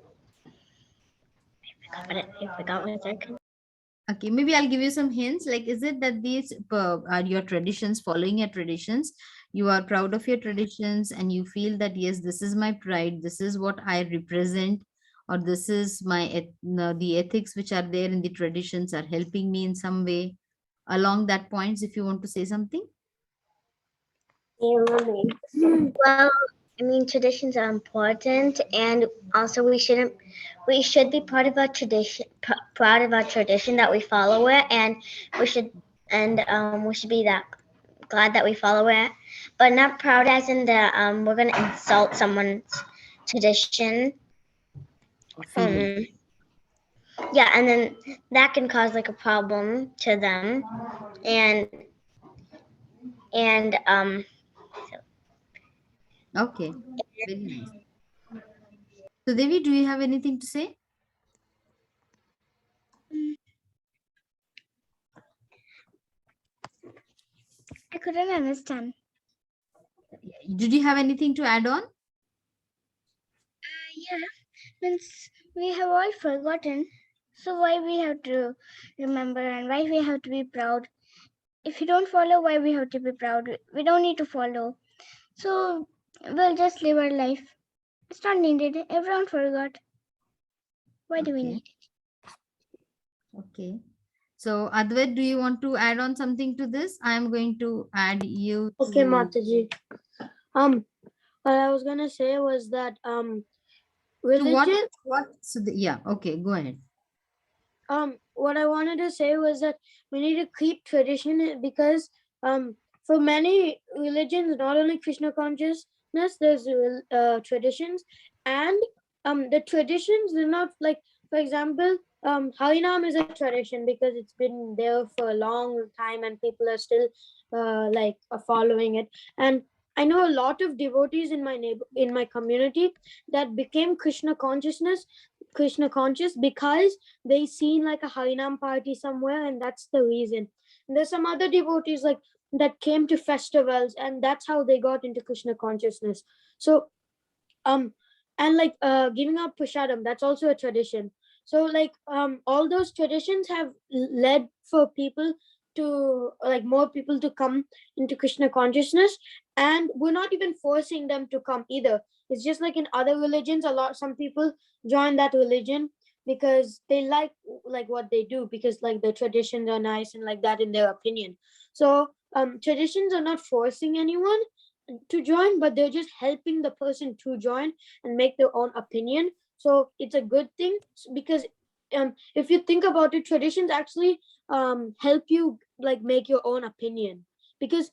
I forgot what I could. Okay, maybe I'll give you some hints. Like, is it that these are your traditions, following your traditions? You are proud of your traditions and you feel that, yes, this is my pride. This is what I represent. Or this is my, the ethics which are there in the traditions are helping me in some way. Along that points, if you want to say something. Well, I mean, traditions are important, and also we should be part of our tradition, proud of our tradition that we follow it, and we should be that glad that we follow it, but not proud as in that we're gonna insult someone's tradition. Feeling. Yeah, and then that can cause like a problem to them, and Okay, very nice. So, Devi, do you have anything to say? I couldn't understand. Did you have anything to add on? Yeah, means we have all forgotten. So why we have to remember and why we have to be proud? If you don't follow, why we have to be proud? We don't need to follow. So we'll just live our life. It's not needed. Everyone forgot. Why do we need it? Okay. So, Advait, do you want to add on something to this? I am going to add you. Okay, Mataji. What I was gonna say was that religion. What? So, yeah. Okay. Go ahead. What I wanted to say was that we need to keep tradition because for many religions, not only Krishna consciousness, there's traditions, and the traditions are not like, for example, Harinam is a tradition because it's been there for a long time and people are still following it. And I know a lot of devotees in my community that became Krishna conscious because they seen like a Harinam party somewhere, and that's the reason. And there's some other devotees like that came to festivals, and that's how they got into Krishna consciousness. So and like giving up prashadam, that's also a tradition. So like all those traditions have led for people to like more people to come into Krishna consciousness, and we're not even forcing them to come either. It's just like in other religions, some people join that religion because they like what they do, because like the traditions are nice and like that in their opinion. So traditions are not forcing anyone to join, but they're just helping the person to join and make their own opinion. So it's a good thing because if you think about it, traditions actually help you like make your own opinion, because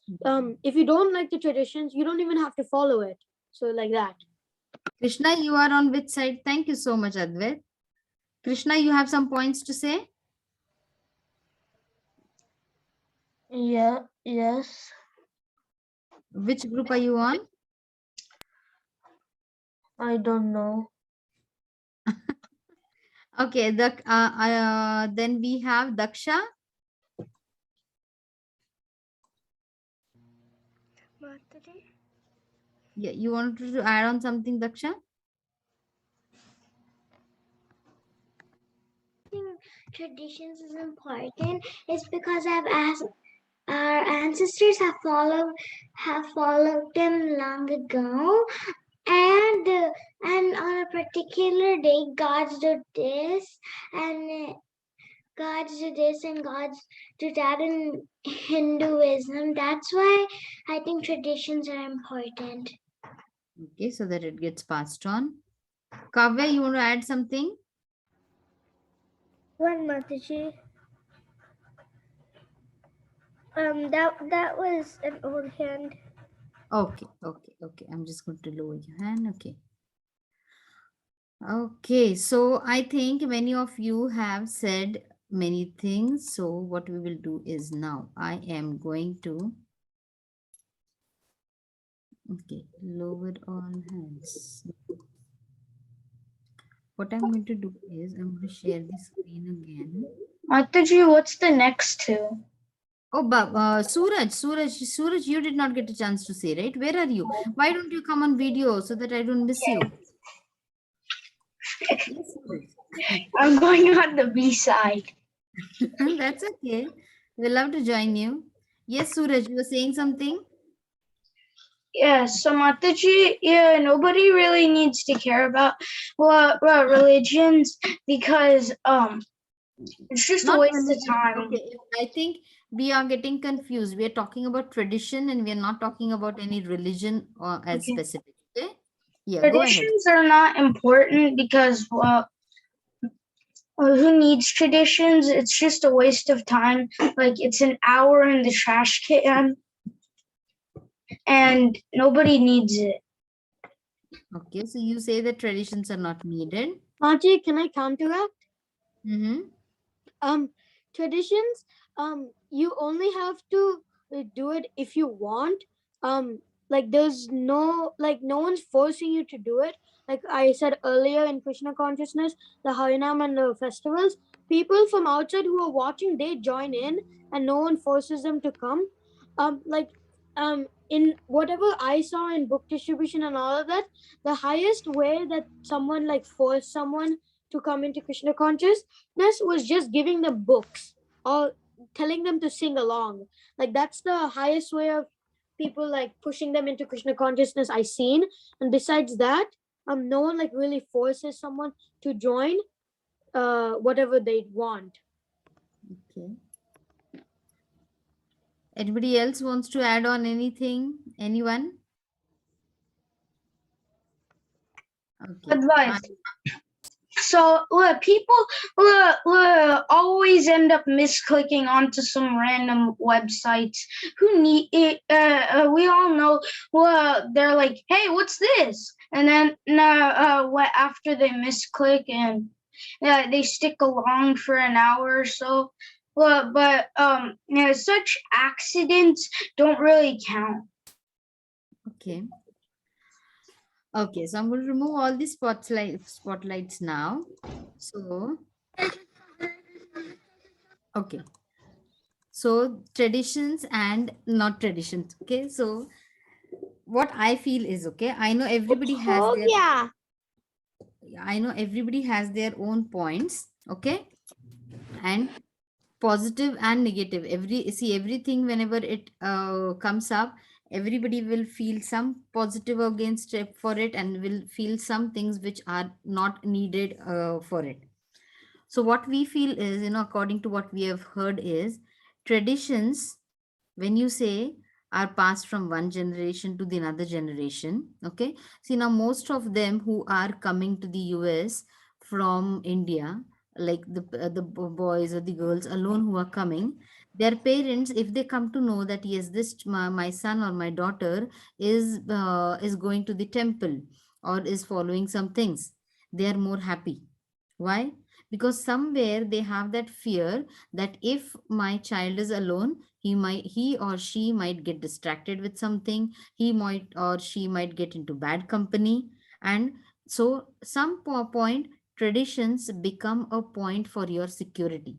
if you don't like the traditions, you don't even have to follow it. So like that. Krishna, you are on which side? Thank you so much, Advait. Krishna, you have some points to say? Yeah, yes. Which group are you on? I don't know. Okay, then we have Daksha. Mataji? Yeah, you wanted to add on something, Daksha? Traditions is important is because I've asked our ancestors have followed them long ago, and on a particular day gods do this and gods do this and gods do that in Hinduism. That's why I think traditions are important. Okay, so that it gets passed on. Kavya, you want to add something? One Mataji. That was an old hand. Okay, okay, okay. I'm just going to lower your hand. Okay. Okay, so I think many of you have said many things. So what we will do is now I am going to, okay, lower all hands. What I'm going to do is I'm going to share the screen again. Mataji, what's the next two? Oh, Suraj, you did not get a chance to say, right? Where are you? Why don't you come on video so that I don't miss you? Yes, Suraj. I'm going on the B side. That's okay. We'll love to join you. Yes, Suraj, you were saying something? Yeah, so Mataji, yeah, nobody really needs to care about what religions because it's just a Not waste of religion. time. Okay, I think we are getting confused. We are talking about tradition and we are not talking about any religion or as Okay. specific. Okay? Yeah, go ahead. Traditions are not important because who needs traditions? It's just a waste of time. Like it's an hour in the trash can, and nobody needs it. Okay, so you say that traditions are not needed. Mataji, can I counteract? Mm-hmm. Traditions, you only have to do it if you want. Like there's no one's forcing you to do it. Like I said earlier, in Krishna consciousness, the Harinam and the festivals, people from outside who are watching, they join in and no one forces them to come. In whatever I saw in book distribution and all of that, the highest way that someone forced someone to come into Krishna consciousness was just giving them books or telling them to sing along. Like that's the highest way of people pushing them into Krishna consciousness I seen. And besides that, no one really forces someone to join whatever they want. Okay. Anybody else wants to add on anything? Anyone? Okay. Advice. So people always end up misclicking onto some random websites. Who need it? We all know. They're like, "Hey, what's this?" And then after they misclick and they stick along for an hour or so. Such accidents don't really count. Okay. Okay, so I'm going to remove all the spotlights now. So, okay. So traditions and not traditions. Okay. So what I feel is, okay, I know everybody has their, I know everybody has their own points. Okay. And positive and negative, everything whenever it comes up, everybody will feel some positive against it for it and will feel some things which are not needed for it. So what we feel is, according to what we have heard is, traditions, when you say, are passed from one generation to the another generation. Okay, see, now most of them who are coming to the US from India, like the boys or the girls alone who are coming, their parents, if they come to know that yes, this my son or my daughter is going to the temple or is following some things, they are more happy. Why? Because somewhere they have that fear that if my child is alone, he or she might get distracted with something, he might or she might get into bad company. And so some point, traditions become a point for your security,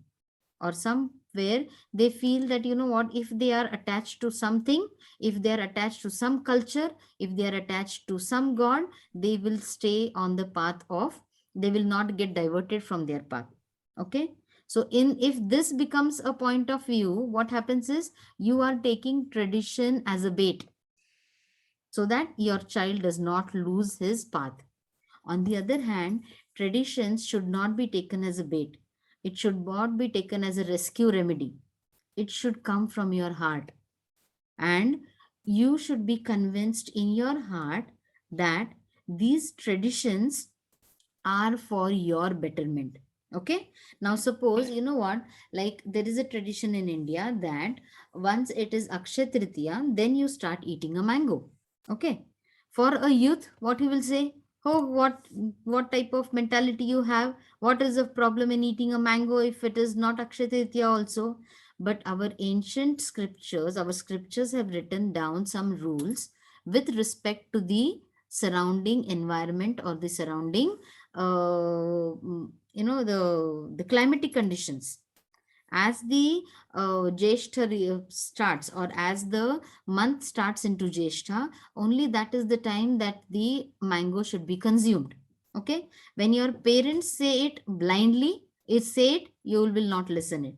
or somewhere they feel that, you know what, if they are attached to something, if they are attached to some culture, if they are attached to some god, they will stay on the path of, they will not get diverted from their path. Okay, so in, if this becomes a point of view, what happens is you are taking tradition as a bait so that your child does not lose his path. On the other hand, traditions should not be taken as a bait. It should not be taken as a rescue remedy. It should come from your heart. And you should be convinced in your heart that these traditions are for your betterment. Okay. Now, suppose, you know what, like there is a tradition in India that once it is Akshay Tritiya, then you start eating a mango. Okay. For a youth, what he will say, oh, what type of mentality you have? What is the problem in eating a mango if it is not Akshay Tritiya also? But our ancient scriptures, our scriptures have written down some rules with respect to the surrounding environment or the surrounding the climatic conditions. As the Jeshta starts, or as the month starts into Jeshta, only that is the time that the mango should be consumed. Okay, when your parents say it blindly, it say it, you will not listen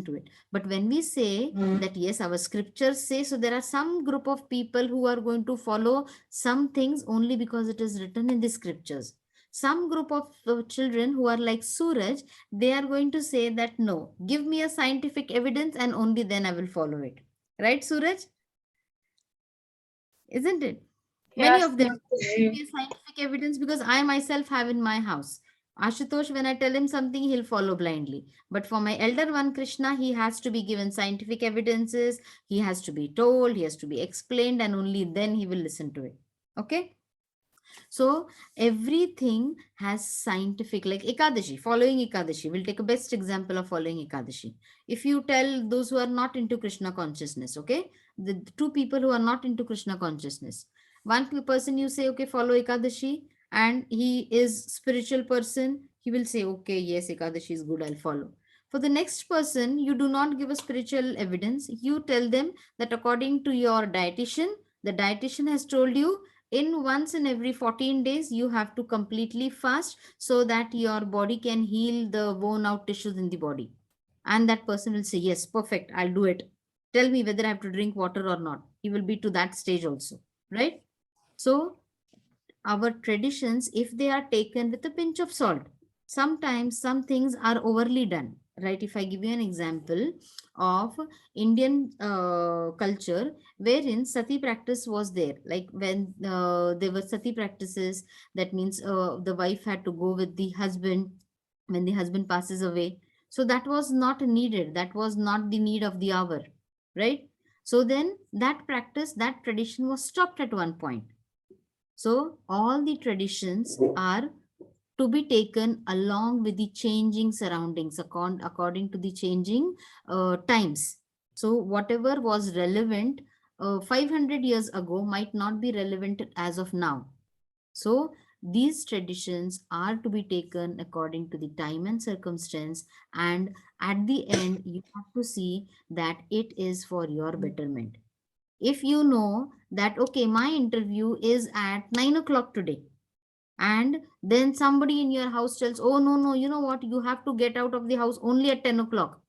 to it. But when we say that yes, our scriptures say, so there are some group of people who are going to follow some things only because it is written in the scriptures. Some group of children who are like Suraj, they are going to say that no, give me a scientific evidence and only then I will follow it. Right, Suraj? Isn't it? Many Yes, of them give Mataji. me a scientific evidence because I myself have in my house. Ashutosh, when I tell him something, he'll follow blindly. But for my elder one, Krishna, he has to be given scientific evidences. He has to be told, he has to be explained, and only then he will listen to it. Okay? So everything has scientific, like Ekadashi, following Ekadashi. We'll take a best example of following Ekadashi. If you tell those who are not into Krishna consciousness, okay, the two people who are not into Krishna consciousness, one person you say, okay, follow Ekadashi, and he is spiritual person, he will say, okay, yes, Ekadashi is good, I'll follow. For the next person, you do not give a spiritual evidence. You tell them that according to your dietitian, the dietitian has told you in once in every 14 days you have to completely fast so that your body can heal the worn out tissues in the body. And that person will say, yes, perfect, I'll do it. Tell me whether I have to drink water or not. He will be to that stage also, right? So our traditions, if they are taken with a pinch of salt, sometimes some things are overly done, right? If I give you an example of Indian culture, wherein sati practice was there, like when there were sati practices, that means the wife had to go with the husband when the husband passes away. So that was not needed, that was not the need of the hour, right? So then that practice, that tradition was stopped at one point. So all the traditions are to be taken along with the changing surroundings, according to the changing times. So whatever was relevant 500 years ago might not be relevant as of now. So these traditions are to be taken according to the time and circumstance, and at the end you have to see that it is for your betterment. If you know that, okay, my interview is at 9 o'clock today, and then somebody in your house tells, oh, no, no, you know what, you have to get out of the house only at 10 o'clock.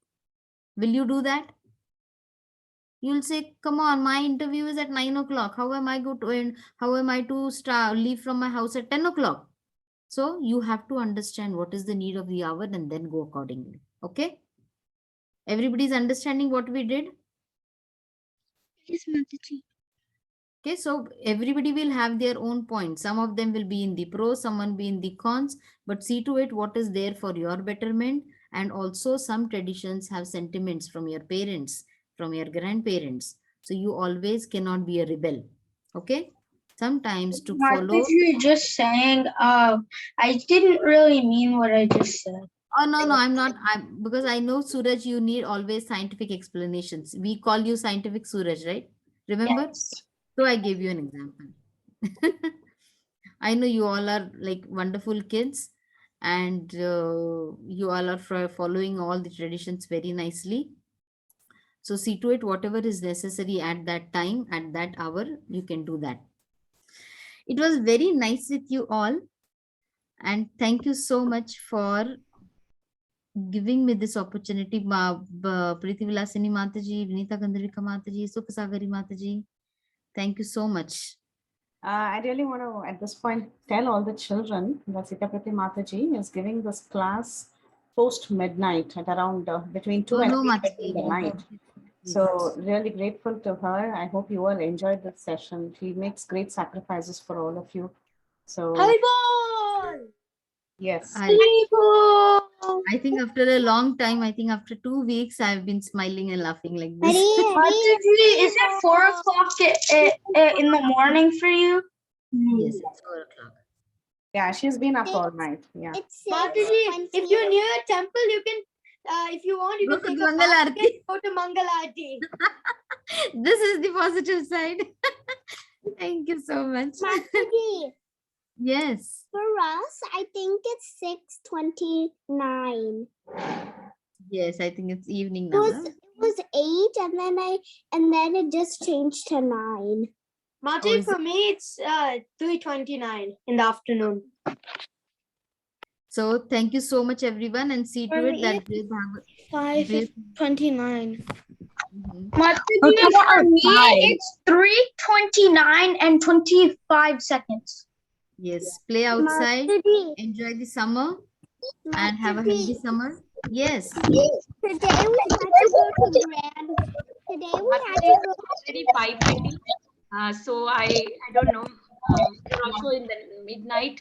Will you do that? You'll say, come on, my interview is at 9 o'clock. How am I going to end? How am I to start, leave from my house at 10 o'clock? So you have to understand what is the need of the hour and then go accordingly. Okay? Everybody's understanding what we did? Yes, Mataji. Okay, so everybody will have their own points. Some of them will be in the pros, someone be in the cons, but see to it what is there for your betterment. And also some traditions have sentiments from your parents, from your grandparents. So you always cannot be a rebel. Okay, sometimes to follow. Mataji, just saying, I didn't really mean what I just said. Oh, no, no, I'm not. Because I know, Suraj, you need always scientific explanations. We call you scientific Suraj, right? Remember? Yes. So I gave you an example. I know you all are like wonderful kids. and you all are following all the traditions very nicely. So see to it, whatever is necessary at that time, at that hour, you can do that. It was very nice with you all. And thank you so much for giving me this opportunity. Priti Vilasini Mataji, Vinita Gandharvika Mataji, Sukhasagari Mataji. Thank you so much. I really want to, at this point, tell all the children that Sitapriti Mataji is giving this class post midnight at around between 2 and 3 in the night. So really grateful to her. I hope you all enjoyed this session. She makes great sacrifices for all of you. So Haribol! Yes. I think after a long time, I think after 2 weeks, I've been smiling and laughing like this. Mataji, is it 4 o'clock in the morning for you? Yes, it's 4 o'clock. Yeah, she's been up all night. Yeah. Mataji, if you're near a temple, you can, if you want, you Go can to take a Mangal bath Aarti. and go to Mangal Aarti. This is the positive side. Thank you so much. Mataji, Yes. for us, I think it's 6:29. Yes, I think it's evening It now. was, no? it was 8, and then it just changed to 9. Mataji, is for me, it's 3:29 in the afternoon. So thank you so much, everyone, and see to For it me, that 5:29. Mataji, for me, it's 3:29 and 25 seconds. yes, play outside, Mataji, enjoy the summer, and have a healthy summer. Yes. Today we had to go to Grand. Today we had to go. Already 5:20. So I don't know. You're also in the midnight.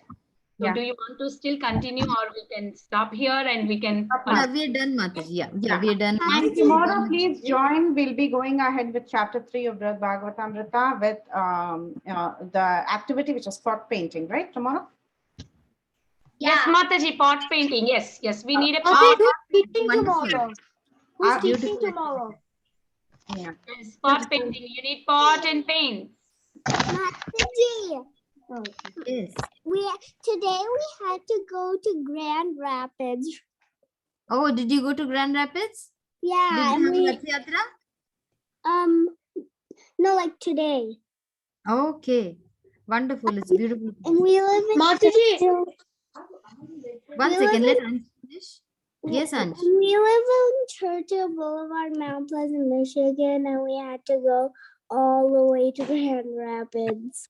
So Yeah. do you want to still continue, or we can stop here and we can? Yeah, we are done, Mataji. Yeah, we are done. And tomorrow, please join. We'll be going ahead with chapter 3 of Brhad Bhagavatamrtra with the activity which is pot painting, right? Tomorrow? Yes, Mataji, pot painting. Yes, yes. We need a Mataji, pot. who's teaching Wonderful. tomorrow? Who's teaching Beautiful. tomorrow? Yeah. Yes, pot painting. You need pot and paint. Mataji, Yes. today we had to go to Grand Rapids. Oh, did you go to Grand Rapids? Yeah, Did and you we have Rath Yatra? no, like today. Okay. Wonderful. It's beautiful. And we live in Mataji, Churchill. One we second. live Let Ansh finish. Yes, Ansh. We live in Churchill Boulevard, Mount Pleasant, Michigan, and we had to go all the way to Grand Rapids.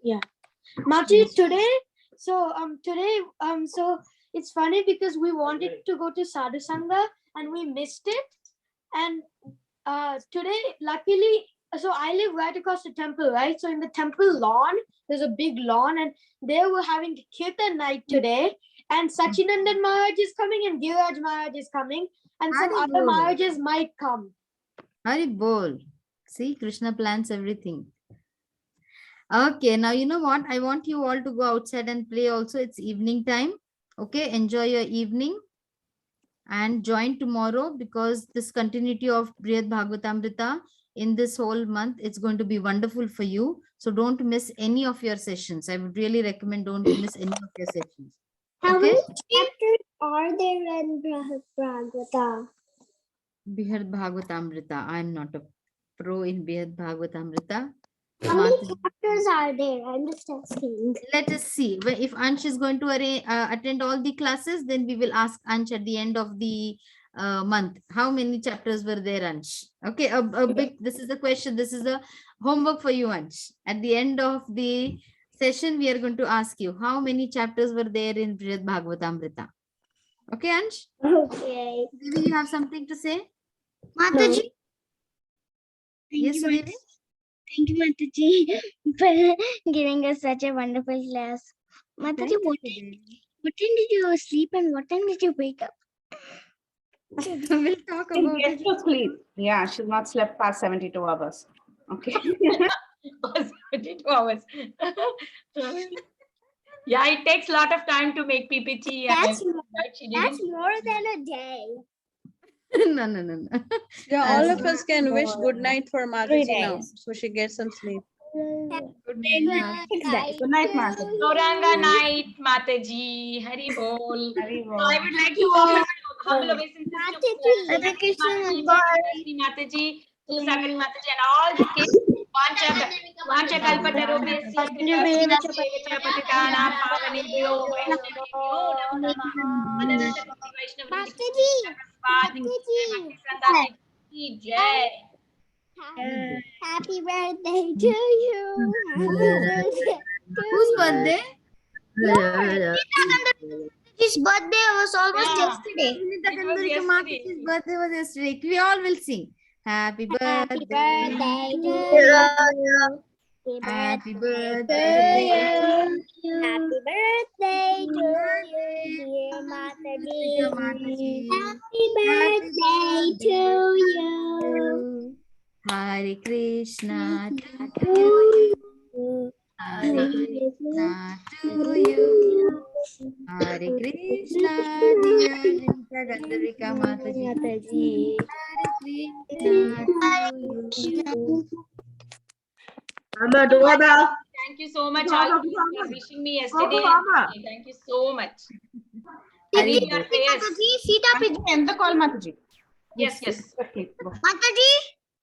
yeah. Mataji, today, so it's funny because we wanted to go to Sadhu Sangha and we missed it. And today, luckily, so I live right across the temple, right? So in the temple lawn, there's a big lawn, and they were having Kirtan night today. And Sachinandan Maharaj is coming, and Giraj Maharaj is coming, and some Hari other Bol. Maharajas might come. Hari Bol. See, Krishna plans everything. Okay, now you know what? I want you all to go outside and play also. It's evening time. Okay, enjoy your evening. And join tomorrow, because this continuity of Brhad Bhagavatamrtra in this whole month, it's going to be wonderful for you. So don't miss any of your sessions. I would really recommend don't miss any of your sessions. How Okay? many chapters are there in Bhagavata? Brhad Bhagavatamrtra. I'm not a pro in Brhad Bhagavatamrtra. How many chapters are there? I'm just asking. Let us see. If Ansh is going to attend all the classes, then we will ask Ansh at the end of the month. How many chapters were there, Ansh? Okay, a big, this is the question. This is the homework for you, Ansh. At the end of the session, we are going to ask you, how many chapters were there in Brhad Bhagavatamrtra? Okay, Ansh? Okay. Devi, you have something to say? Mataji. Yes, Devi? Thank you, Mataji, for giving us such a wonderful class. Mataji, what time did you sleep and what time did you wake up? We'll talk And about get it. to sleep. Yeah, she's not slept past 72 hours. Okay. 72 hours. Yeah, it takes a lot of time to make PPT. That's That's more than a day. No. Yeah, all of As- us can wish good night for Mataji now, days. so she gets some sleep. Good night. Good night, Mataji. Gauranga night, Mataji. Hari bol. Hari bol. So I would like to offer humble obeisances to Hare Krishna. Mataji, Sakari Mataji, and all the kids. Vancha kalpatarubhyasya kripa patitanam pavanebhyo vaishnavebhyo namo namah. Ananta Koti Vaishnava Bhakti Sandati ki jai. Happy birthday to you. Happy birthday to Whose birthday? His birthday was almost Yeah. yesterday. It was yesterday. His birthday was yesterday. We all will sing. Happy birthday. Happy birthday to you. Happy birthday. Happy birthday to you, dear Mataji. Happy birthday to you. Hare Krishna to you. Hare Krishna to you. Hare Krishna, dear Gandharika Mataji. Hare Krishna to you. Thank you so much, all of you, for wishing me yesterday. Thank you so much. I read your prayers. Sitapriti. End the call, Mataji. Yes, yes. Quickly, go. Mataji.